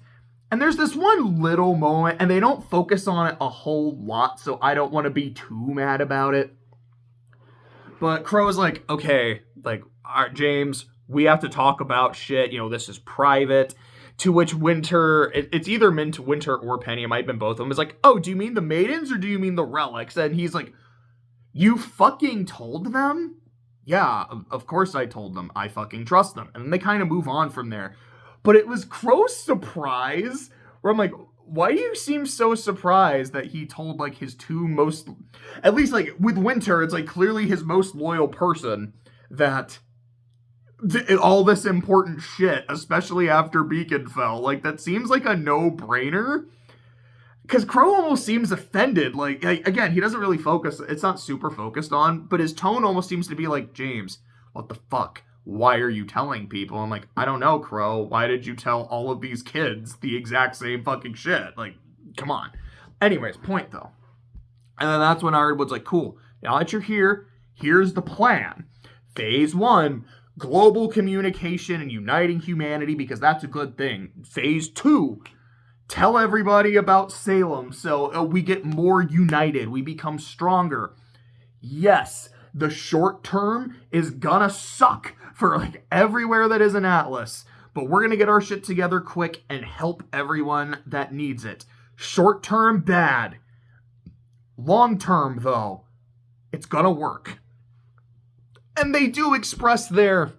And there's this one little moment, and they don't focus on it a whole lot, so I don't want to be too mad about it. But Crow's like, okay, James, we have to talk about shit. This is private. To which Winter, it's either Winter or Penny, it might have been both of them, is like, oh, do you mean the maidens or do you mean the relics? And he's like, you fucking told them? Yeah, of course I told them. I fucking trust them. And then they kind of move on from there. But it was Crow's surprise, where I'm like, why do you seem so surprised that he told, his two most... At least, with Winter, it's, clearly his most loyal person that... all this important shit, especially after Beacon fell. That seems like a no-brainer. Because Crow almost seems offended. Again, he doesn't really focus... It's not super focused on, but his tone almost seems to be like, James, what the fuck? Why are you telling people? I'm like, I don't know, Crow. Why did you tell all of these kids the exact same fucking shit? Come on. Anyways, point though. And then that's when Ironwood's like, cool. Now that you're here, here's the plan. Phase 1, global communication and uniting humanity, because that's a good thing. Phase 2, tell everybody about Salem so we get more united. We become stronger. Yes, the short term is gonna suck for everywhere that is an Atlas, but we're gonna get our shit together quick and help everyone that needs it. Short term, bad. Long term, though, it's gonna work. And they do express their,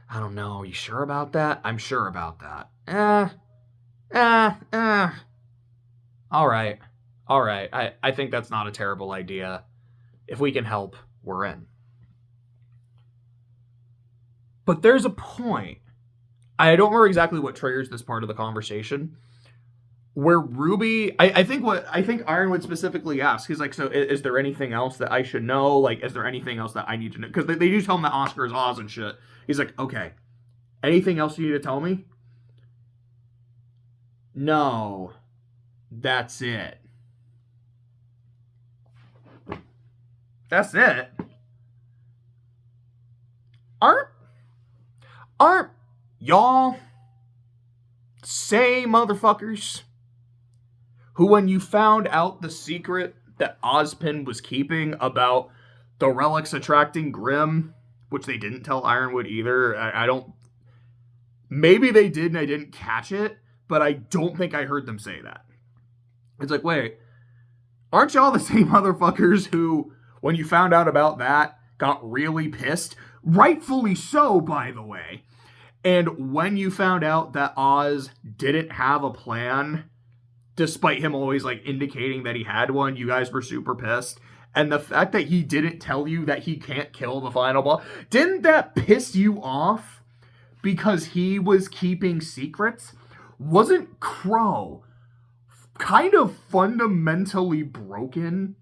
I don't know, you sure about that? I'm sure about that. All right. I think that's not a terrible idea. If we can help, we're in. But there's a point, I don't remember exactly what triggers this part of the conversation, where RWBY, I think Ironwood specifically asks, he's like, so is there anything else that I should know? Is there anything else that I need to know? Because they do tell him that Oscar is Oz and shit. He's like, okay, anything else you need to tell me? No, that's it. That's it. Aren't y'all say motherfuckers who, when you found out the secret that Ozpin was keeping about the relics attracting Grimm, which they didn't tell Ironwood either, I don't... Maybe they did and I didn't catch it, but I don't think I heard them say that. It's like, wait, aren't y'all the same motherfuckers who, when you found out about that, got really pissed? Rightfully so, by the way. And when you found out that Oz didn't have a plan despite him always like indicating that he had one, you guys were super pissed. And the fact that he didn't tell you that he can't kill the final boss, didn't that piss you off because he was keeping secrets? Wasn't Crow kind of fundamentally broken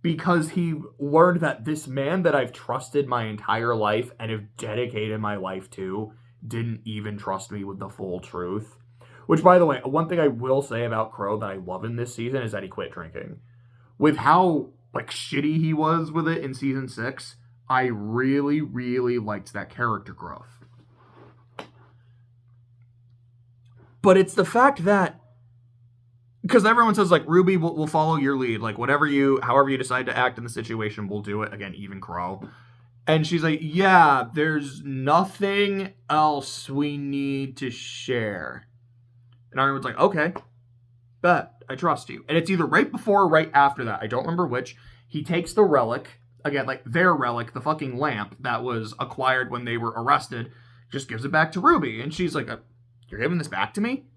because he learned that this man that I've trusted my entire life and have dedicated my life to didn't even trust me with the full truth? Which, by the way, one thing I will say about Crow that I love in this season is that he quit drinking. With how like shitty he was with it in season 6, I really, really liked that character growth. But it's the fact that, because everyone says like, RWBY will follow your lead, like however you decide to act in the situation, we'll do it. Again, even Crow. And she's like, yeah, there's nothing else we need to share. And Ironwood's like, okay, bet, I trust you. And it's either right before or right after that, I don't remember which, he takes the relic, again, like their relic, the fucking lamp that was acquired when they were arrested, just gives it back to RWBY. And she's like, you're giving this back to me?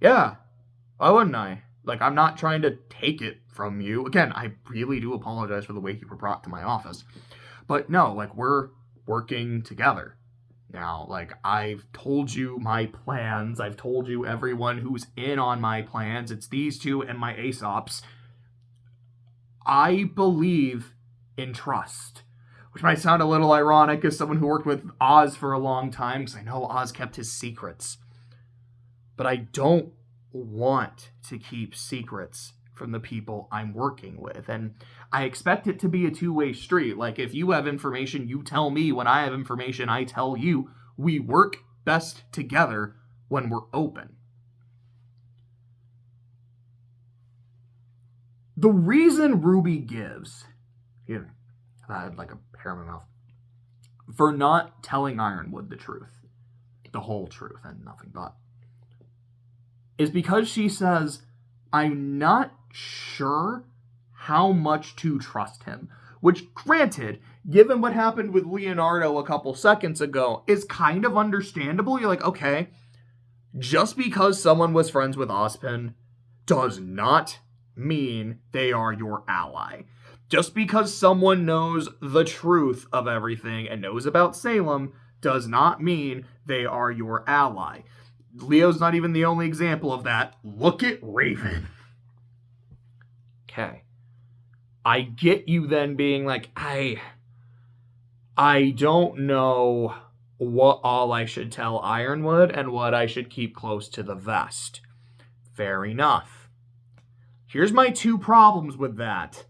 Yeah, why wouldn't I? Like, I'm not trying to take it from you. Again, I really do apologize for the way you were brought to my office. But no, like, we're working together now. Like, I've told you my plans. I've told you everyone who's in on my plans. It's these two and my Aesops. I believe in trust, which might sound a little ironic as someone who worked with Oz for a long time, because I know Oz kept his secrets. But I don't want to keep secrets from the people I'm working with. And I expect it to be a two-way street. Like, if you have information, you tell me. When I have information, I tell you. We work best together when we're open. The reason RWBY gives, I had like a hair in my mouth, for not telling Ironwood the truth, the whole truth and nothing but, is because she says, I'm not sure how much to trust him. Which, granted, given what happened with Leonardo a couple seconds ago, is kind of understandable. You're like, okay, just because someone was friends with Ozpin does not mean they are your ally. Just because someone knows the truth of everything and knows about Salem does not mean they are your ally. Leo's not even the only example of that. Look at Raven. Okay. I get you then being like, I don't know what all I should tell Ironwood and what I should keep close to the vest. Fair enough. Here's my 2 problems with that.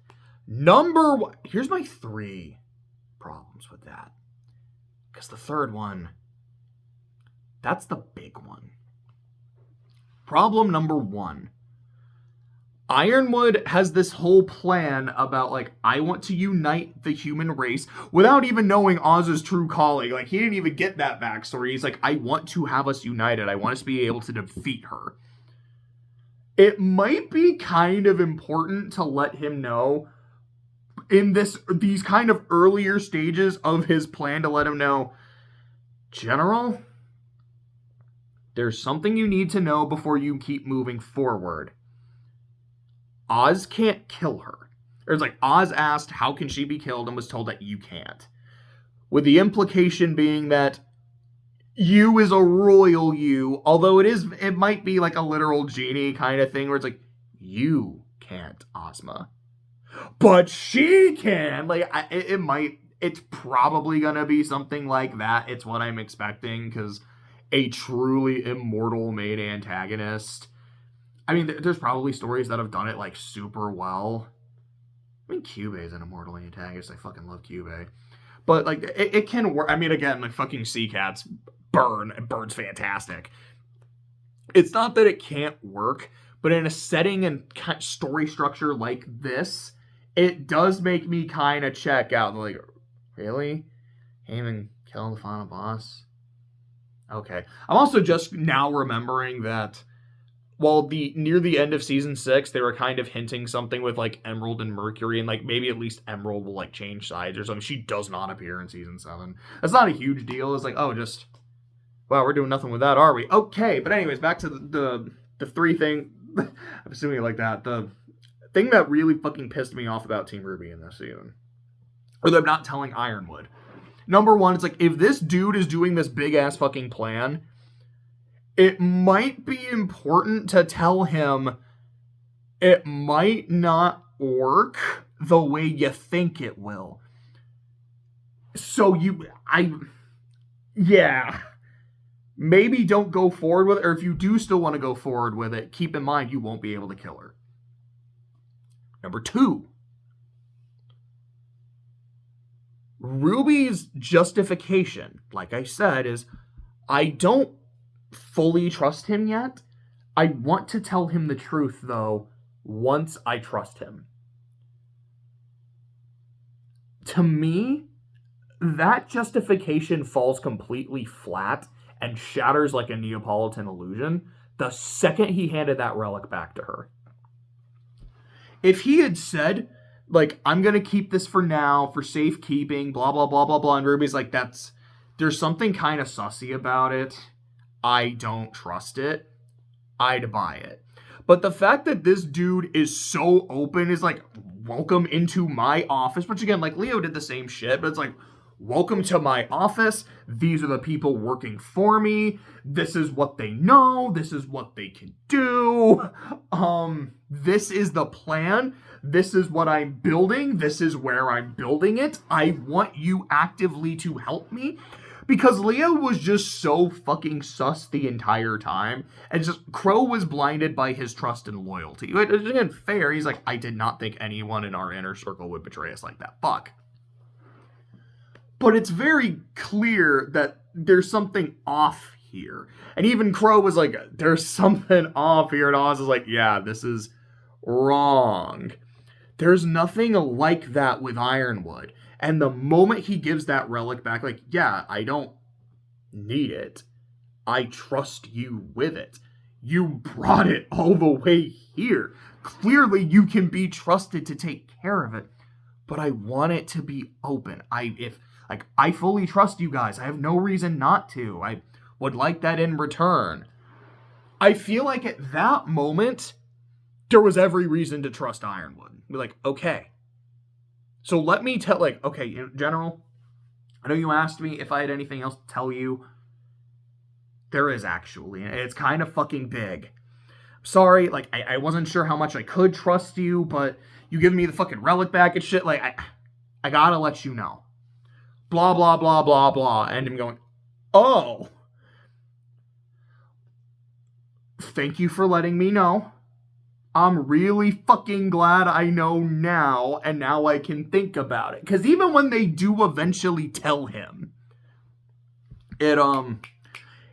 Number 1, here's my 3 problems with that. Because the third one, that's the big one. Problem number 1. Ironwood has this whole plan about, like, I want to unite the human race without even knowing Oz's true calling. Like, he didn't even get that backstory. He's like, I want to have us united. I want us to be able to defeat her. It might be kind of important to let him know in these kind of earlier stages of his plan, to let him know, General, there's something you need to know before you keep moving forward. Oz can't kill her. Or it's like, Oz asked, how can she be killed, and was told that you can't. With the implication being that you is a royal you, although it might be like a literal genie kind of thing where it's like, you can't, Ozma. But she can! Like, it's probably gonna be something like that. It's what I'm expecting, because a truly immortal made antagonist. I mean, there's probably stories that have done it, like, super well. I mean, Kyubey is an immortal antagonist. I fucking love Kyubey. But, like, it can work. I mean, again, like, fucking Sea Cats Bird's fantastic. It's not that it can't work, but in a setting and story structure like this, it does make me kind of check out. Like, really? Can't even kill the final boss? Okay. I'm also just now remembering that while near the end of season 6, they were kind of hinting something with, like, Emerald and Mercury, and, like, maybe at least Emerald will, like, change sides or something. She does not appear in season 7. That's not a huge deal. It's like, oh, just, wow, we're doing nothing with that, are we? Okay, but anyways, back to the 3 thing. I'm assuming like that. The thing that really fucking pissed me off about Team RWBY in this season, or them not telling Ironwood. Number one, it's like, if this dude is doing this big ass fucking plan, it might be important to tell him it might not work the way you think it will. So maybe don't go forward with it, or if you do still want to go forward with it, keep in mind you won't be able to kill her. Number two, RWBY's justification, like I said, is I don't fully trust him yet. I want to tell him the truth, though, once I trust him. To me, that justification falls completely flat and shatters like a Neapolitan illusion the second he handed that relic back to her. If he had said, like, I'm going to keep this for now, for safekeeping, blah, blah, blah, blah, blah, and RWBY's like, there's something kind of sussy about it. I don't trust it. I'd buy it. But the fact that this dude is so open, is like, welcome into my office, which again, like, Leo did the same shit, but it's like, welcome to my office. These are the people working for me. This is what they know. This is what they can do. This is the plan. This is what I'm building. This is where I'm building it. I want you actively to help me. Because Leo was just so fucking sus the entire time. And just, Crow was blinded by his trust and loyalty. Again, fair. He's like, I did not think anyone in our inner circle would betray us like that. Fuck. But it's very clear that there's something off here. And even Crow was like, there's something off here. And Oz is like, yeah, this is wrong. There's nothing like that with Ironwood. And the moment he gives that relic back, like, yeah, I don't need it. I trust you with it. You brought it all the way here. Clearly, you can be trusted to take care of it. But I want it to be open. I fully trust you guys. I have no reason not to. I would like that in return. I feel like at that moment, there was every reason to trust Ironwood. Be like, okay. So let me tell, like, okay, General, I know you asked me if I had anything else to tell you. There is actually, and it's kind of fucking big. Sorry, like, I wasn't sure how much I could trust you, but you give me the fucking relic back and shit, like, I gotta let you know. Blah, blah, blah, blah, blah. And I'm going, oh. Thank you for letting me know. I'm really fucking glad I know now, and now I can think about it. Because even when they do eventually tell him,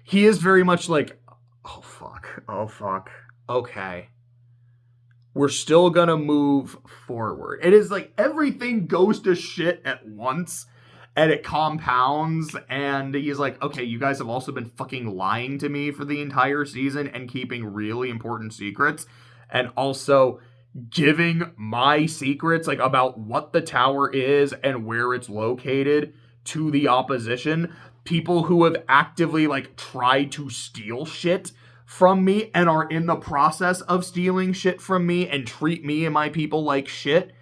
he is very much like, oh fuck, okay. We're still gonna move forward. It is like everything goes to shit at once, and it compounds, and he's like, okay, you guys have also been fucking lying to me for the entire season and keeping really important secrets. And also giving my secrets, like, about what the tower is and where it's located to the opposition. People who have actively, like, tried to steal shit from me and are in the process of stealing shit from me and treat me and my people like shit.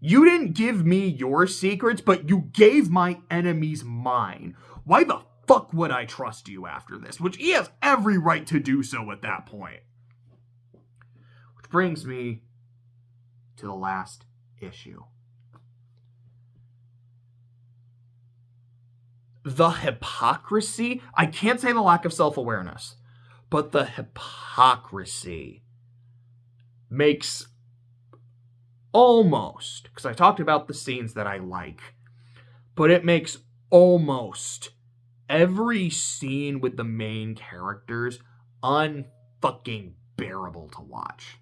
You didn't give me your secrets, but you gave my enemies mine. Why the fuck would I trust you after this? Which he has every right to do so at that point. Brings me to the last issue. The hypocrisy, I can't say the lack of self-awareness, but the hypocrisy makes almost, because I talked about the scenes that I like, but it makes almost every scene with the main characters unfucking bearable to watch.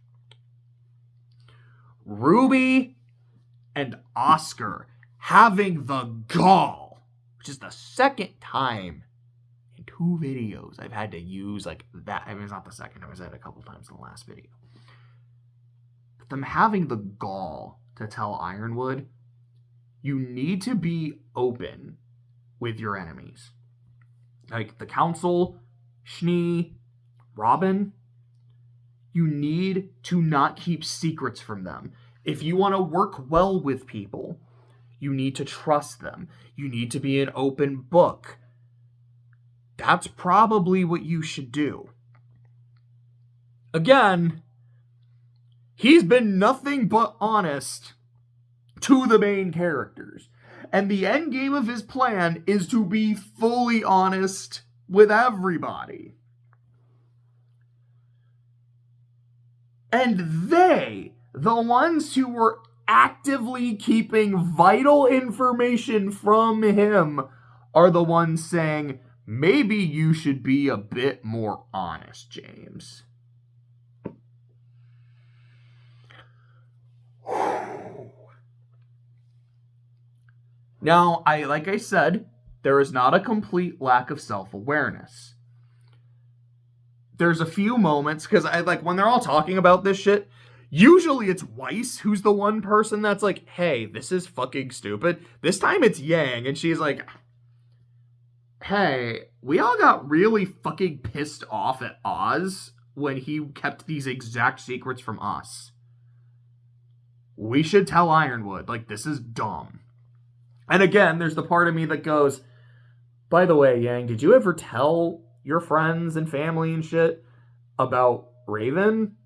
RWBY and Oscar having the gall, which is the second time in 2 videos I've had to use like that. I mean, it's not the second time, I said it a couple times in the last video. But them having the gall to tell Ironwood, you need to be open with your enemies. Like the Council, Schnee, Robin. You need to not keep secrets from them. If you want to work well with people, you need to trust them. You need to be an open book. That's probably what you should do. Again, he's been nothing but honest to the main characters. And the end game of his plan is to be fully honest with everybody. And they, the ones who were actively keeping vital information from him, are the ones saying, maybe you should be a bit more honest, James. Now, like I said, there is not a complete lack of self-awareness. There's a few moments, because when they're all talking about this shit, usually it's Weiss who's the one person that's like, hey, this is fucking stupid. This time it's Yang, and she's like, hey, we all got really fucking pissed off at Oz when he kept these exact secrets from us. We should tell Ironwood. This is dumb. And again, there's the part of me that goes, by the way, Yang, did you ever tell your friends and family and shit about Raven?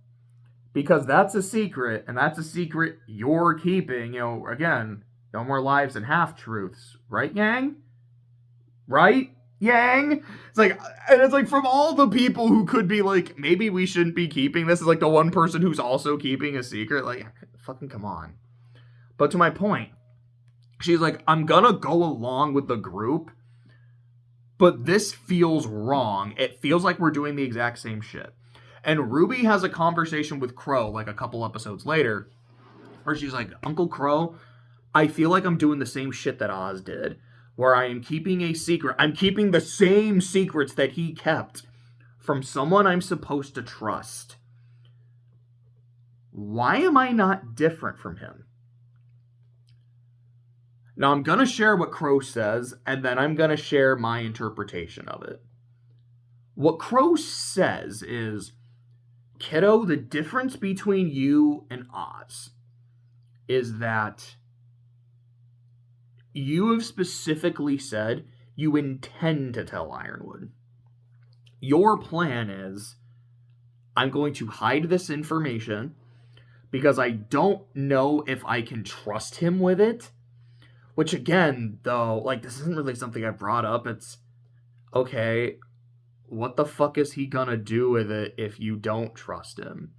Because that's a secret, and that's a secret you're keeping. Again, no more lies and half-truths. Right, Yang? Right, Yang? It's from all the people who could be like, maybe we shouldn't be keeping this, is the one person who's also keeping a secret. Fucking come on. But to my point, she's like, I'm gonna go along with the group, but this feels wrong. It feels like we're doing the exact same shit. And RWBY has a conversation with Crow, a couple episodes later, where she's like, Uncle Crow, I feel like I'm doing the same shit that Oz did, where I am keeping a secret. I'm keeping the same secrets that he kept from someone I'm supposed to trust. Why am I not different from him? Now, I'm going to share what Crow says, and then I'm going to share my interpretation of it. What Crow says is, kiddo, the difference between you and Oz is that you have specifically said you intend to tell Ironwood. Your plan is, I'm going to hide this information because I don't know if I can trust him with it. Which again, though, this isn't really something I brought up. It's, okay, what the fuck is he gonna do with it if you don't trust him?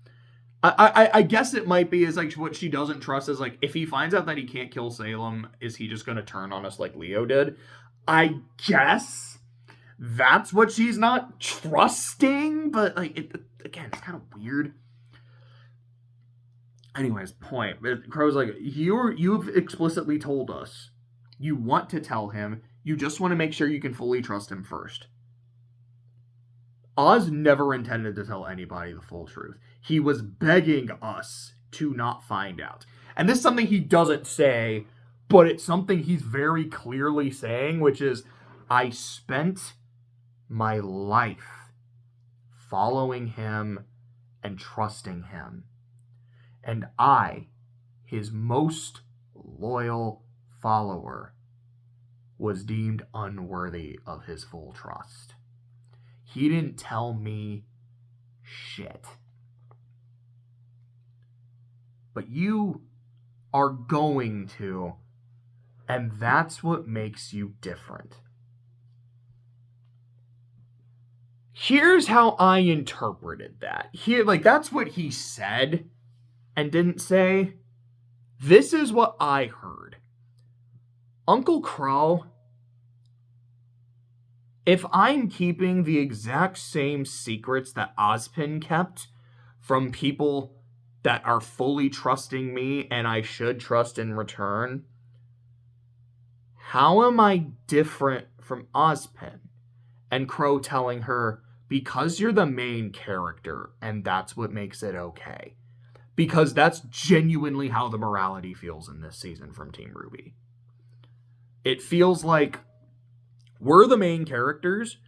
I guess it might be is what she doesn't trust is if he finds out that he can't kill Salem, is he just gonna turn on us like Leo did? I guess that's what she's not trusting, but again, it's kind of weird. Anyways, point. Crow's like, you've explicitly told us you want to tell him. You just want to make sure you can fully trust him first. Oz never intended to tell anybody the full truth. He was begging us to not find out. And this is something he doesn't say, but it's something he's very clearly saying, which is, I spent my life following him and trusting him. And I, his most loyal follower, was deemed unworthy of his full trust. He didn't tell me shit. But you are going to, and that's what makes you different. Here's how I interpreted that. That's what he said and didn't say. This is what I heard. Uncle Crow, if I'm keeping the exact same secrets that Ozpin kept from people that are fully trusting me and I should trust in return, how am I different from Ozpin? And Crow telling her, because you're the main character and that's what makes it okay. Because that's genuinely how the morality feels in this season from Team RWBY. It feels like we're the main characters,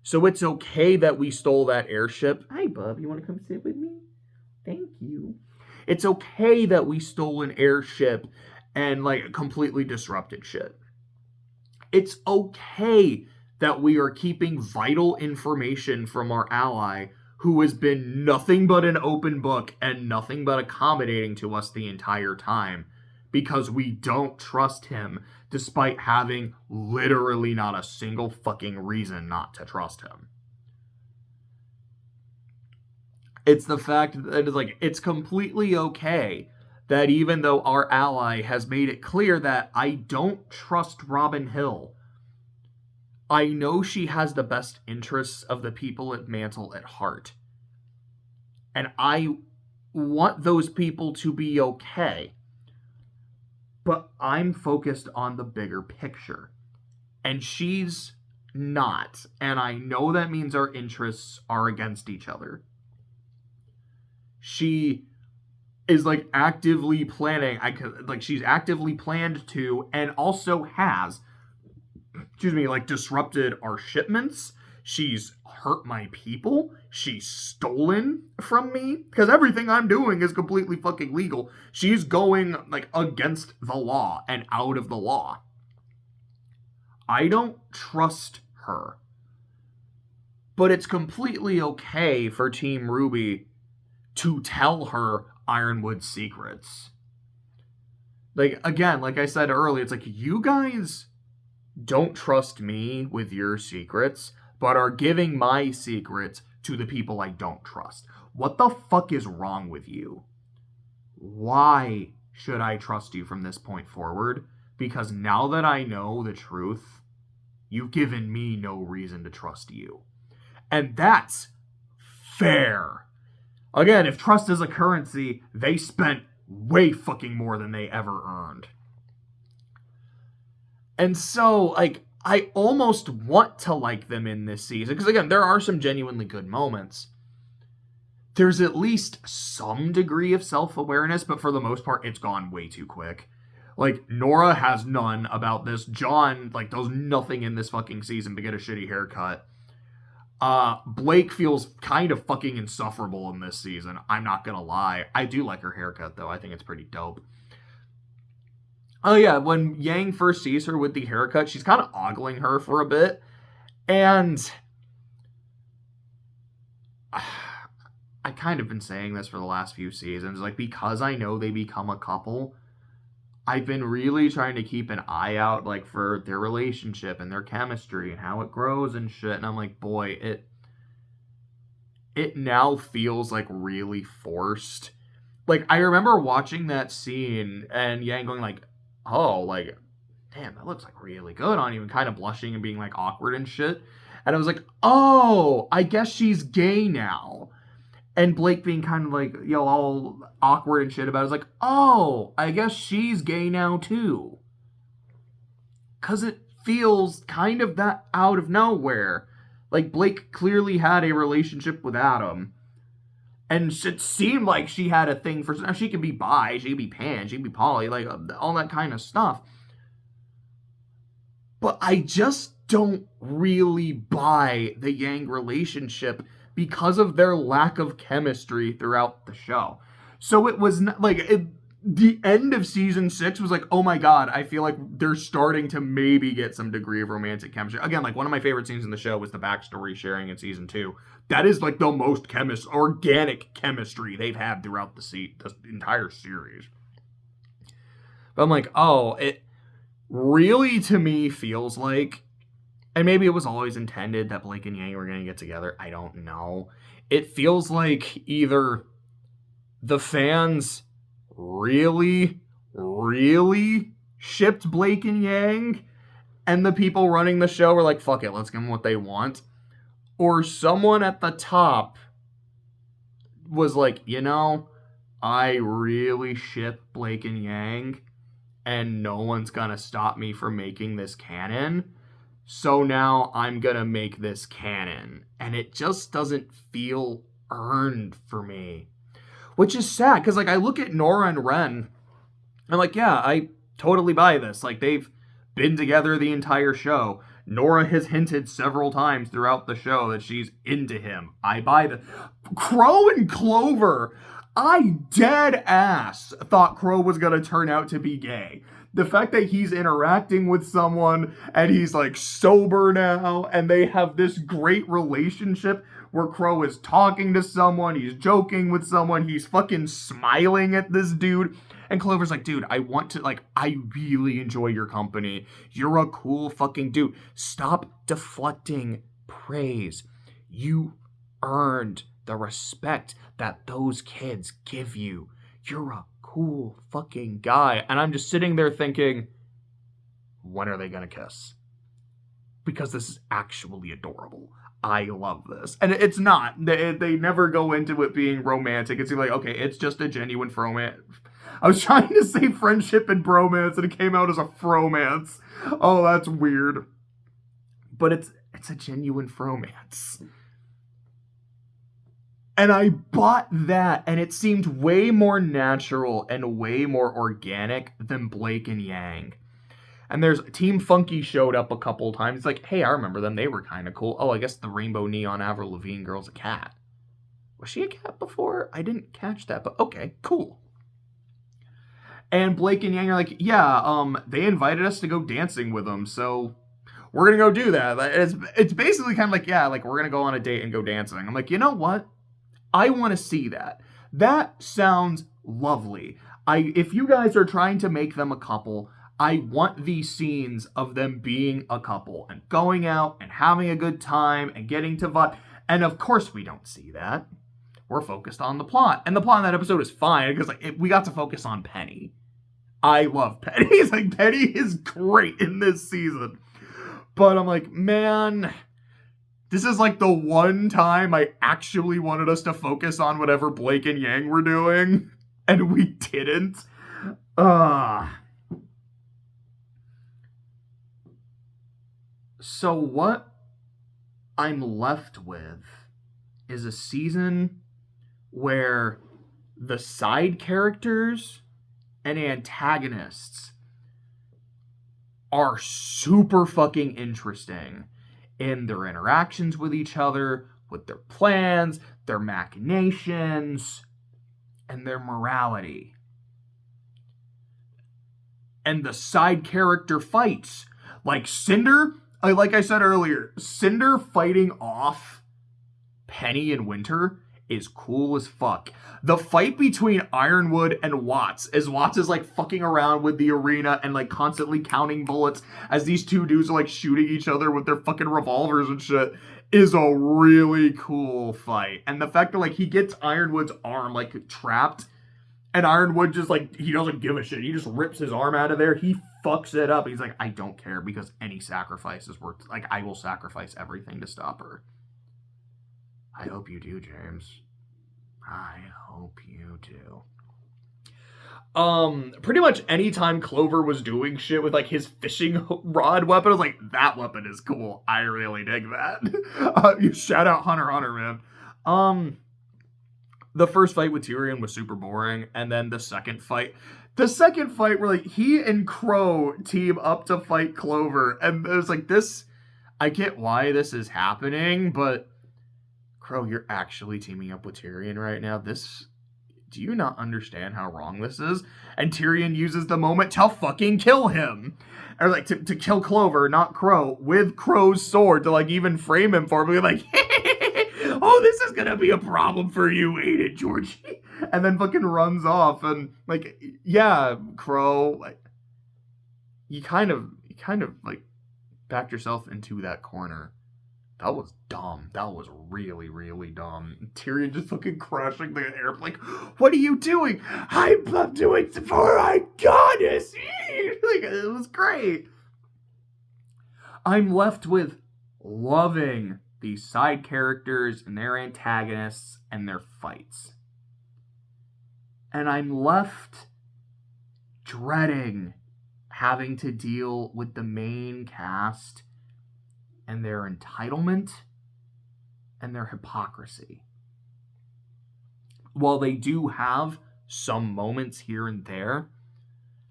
so it's okay that we stole that airship. Hi, bub. You want to come sit with me? Thank you. It's okay that we stole an airship and, like, completely disrupted shit. It's okay that we are keeping vital information from our ally who has been nothing but an open book and nothing but accommodating to us the entire time because we don't trust him despite having literally not a single fucking reason not to trust him. It's the fact that it's like, it's completely okay that even though our ally has made it clear that I don't trust Robin Hill, I know she has the best interests of the people at Mantle at heart. And I want those people to be okay. But I'm focused on the bigger picture. And she's not. And I know that means our interests are against each other. She is like actively planning, she's actively planned to, and also has, like disrupted our shipments. She's hurt my people. She's stolen from me. Because everything I'm doing is completely fucking legal. She's going, like, against the law and out of the law. I don't trust her. But it's completely okay for Team RWBY to tell her Ironwood's secrets. Like, again, like I said earlier, it's like, you guys don't trust me with your secrets, but are giving my secrets to the people I don't trust. What the fuck is wrong with you? Why should I trust you from this point forward? Because now that I know the truth, you've given me no reason to trust you. And that's fair. Again, if trust is a currency, they spent way fucking more than they ever earned. And so, like, I almost want to like them in this season. Because, again, there are some genuinely good moments. There's at least some degree of self-awareness, but for the most part, it's gone way too quick. Like, Nora has none about this. John, like, does nothing in this fucking season to get a shitty haircut. Blake feels kind of fucking insufferable in this season. I'm not gonna lie. I do like her haircut, though. I think it's pretty dope. Oh, yeah, when Yang first sees her with the haircut, she's kind of ogling her for a bit. And I kind of been saying this for the last few seasons. Like, because I know they become a couple, I've been really trying to keep an eye out, like, for their relationship and their chemistry and how it grows and shit. And I'm like, boy, it now feels, like, really forced. Like, I remember watching that scene and Yang going, like, oh, like, damn, that looks, like, really good on you, and kind of blushing and being, like, awkward and shit. And I was like, oh, I guess she's gay now. And Blake being kind of like, all awkward and shit about it. I was like, oh, I guess she's gay now too. Because it feels kind of that out of nowhere. Like, Blake clearly had a relationship with Adam. And it seemed like she had a thing for... She could be bi, she could be pan, she could be poly, like, all that kind of stuff. But I just don't really buy the Yang relationship because of their lack of chemistry throughout the show. So it was not, like, the end of season 6 was like, oh my god, I feel like they're starting to maybe get some degree of romantic chemistry. Again, like, one of my favorite scenes in the show was the backstory sharing in season 2. That is, like, the most organic chemistry they've had throughout the entire series. But I'm like, oh, it really, to me, feels like, and maybe it was always intended that Blake and Yang were going to get together. I don't know. It feels like either the fans really, really shipped Blake and Yang, and the people running the show were like, fuck it, let's give them what they want. Or someone at the top was like, I really ship Blake and Yang, and no one's going to stop me from making this canon. So now I'm going to make this canon. And it just doesn't feel earned for me. Which is sad, because, like, I look at Nora and Ren, I'm like, yeah, I totally buy this. Like, they've been together the entire show. Nora has hinted several times throughout the show that she's into him. I buy the... Crow and Clover, I dead ass thought Crow was gonna turn out to be gay. The fact that he's interacting with someone and he's like sober now and they have this great relationship where Crow is talking to someone, he's joking with someone, he's fucking smiling at this dude. And Clover's like, dude, I really enjoy your company. You're a cool fucking dude. Stop deflecting praise. You earned the respect that those kids give you. You're a cool fucking guy. And I'm just sitting there thinking, when are they gonna kiss? Because this is actually adorable. I love this. And it's not. They never go into it being romantic. It's like, okay, it's just a genuine fromance. I was trying to say friendship and bromance, and it came out as a fromance. Oh, that's weird. But it's a genuine fromance. And I bought that, and it seemed way more natural and way more organic than Blake and Yang. And there's Team Funky showed up a couple times. It's like, hey, I remember them. They were kind of cool. Oh, I guess the Rainbow Neon Avril Lavigne girl's a cat. Was she a cat before? I didn't catch that, but okay, cool. And Blake and Yang are like, yeah, they invited us to go dancing with them, so we're gonna go do that. It's basically kind of like, yeah, like we're gonna go on a date and go dancing. I'm like, you know what? I want to see that. That sounds lovely. If you guys are trying to make them a couple, I want these scenes of them being a couple and going out and having a good time and getting to vibe. And of course we don't see that. We're focused on the plot. And the plot in that episode is fine because we got to focus on Penny. I love Penny. It's like, Penny is great in this season. But I'm like, man, this is like the one time I actually wanted us to focus on whatever Blake and Yang were doing. And we didn't. So what I'm left with is a season where the side characters and antagonists are super fucking interesting in their interactions with each other, with their plans, their machinations, and their morality. And the side character fights. Like Cinder, like I said earlier, Cinder fighting off Penny and Winter is cool as fuck. The fight between Ironwood and Watts, as Watts is like fucking around with the arena and like constantly counting bullets as these two dudes are like shooting each other with their fucking revolvers and shit, is a really cool fight. And the fact that like he gets Ironwood's arm like trapped and Ironwood just like, he doesn't give a shit. He just rips his arm out of there. He fucks it up. He's like, I don't care because any sacrifice is worth, like, I will sacrifice everything to stop her. I hope you do, James. I hope you do. Pretty much anytime Clover was doing shit with like his fishing rod weapon, I was like, that weapon is cool. I really dig that. You shout out Hunter x Hunter, man. The first fight with Tyrion was super boring, and then the second fight where like he and Crow team up to fight Clover, and it was like this. I get why this is happening, but Crow, you're actually teaming up with Tyrion right now. Do you not understand how wrong this is? And Tyrion uses the moment to fucking kill him. Or like to kill Clover, not Crow, with Crow's sword to like even frame him for him. Like, oh, this is gonna be a problem for you, ain't it, Georgie? And then fucking runs off and like, yeah, Crow, like you kind of like backed yourself into that corner. That was dumb. That was really, really dumb. Tyrion just fucking crashing the airplane. Like, what are you doing? I'm doing it for my goddess. Like, it was great. I'm left with loving these side characters and their antagonists and their fights. And I'm left dreading having to deal with the main cast and their entitlement and their hypocrisy. While they do have some moments here and there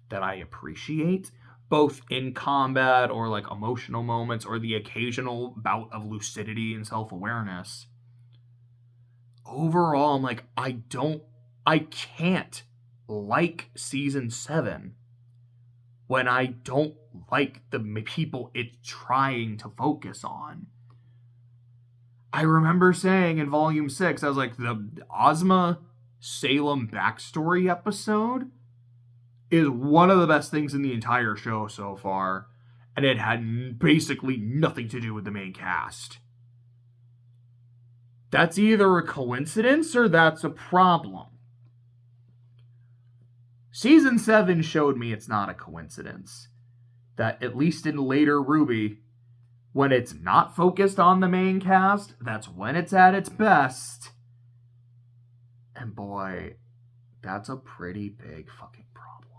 that I appreciate, both in combat or like emotional moments or the occasional bout of lucidity and self-awareness, overall, I'm like, I don't I can't like season 7 when I don't like the people it's trying to focus on. I remember saying in Volume 6, I was like, the Ozma Salem backstory episode is one of the best things in the entire show so far, and it had basically nothing to do with the main cast. That's either a coincidence or that's a problem. Season 7 showed me it's not a coincidence. That at least in later RWBY, when it's not focused on the main cast, that's when it's at its best. And boy, that's a pretty big fucking problem.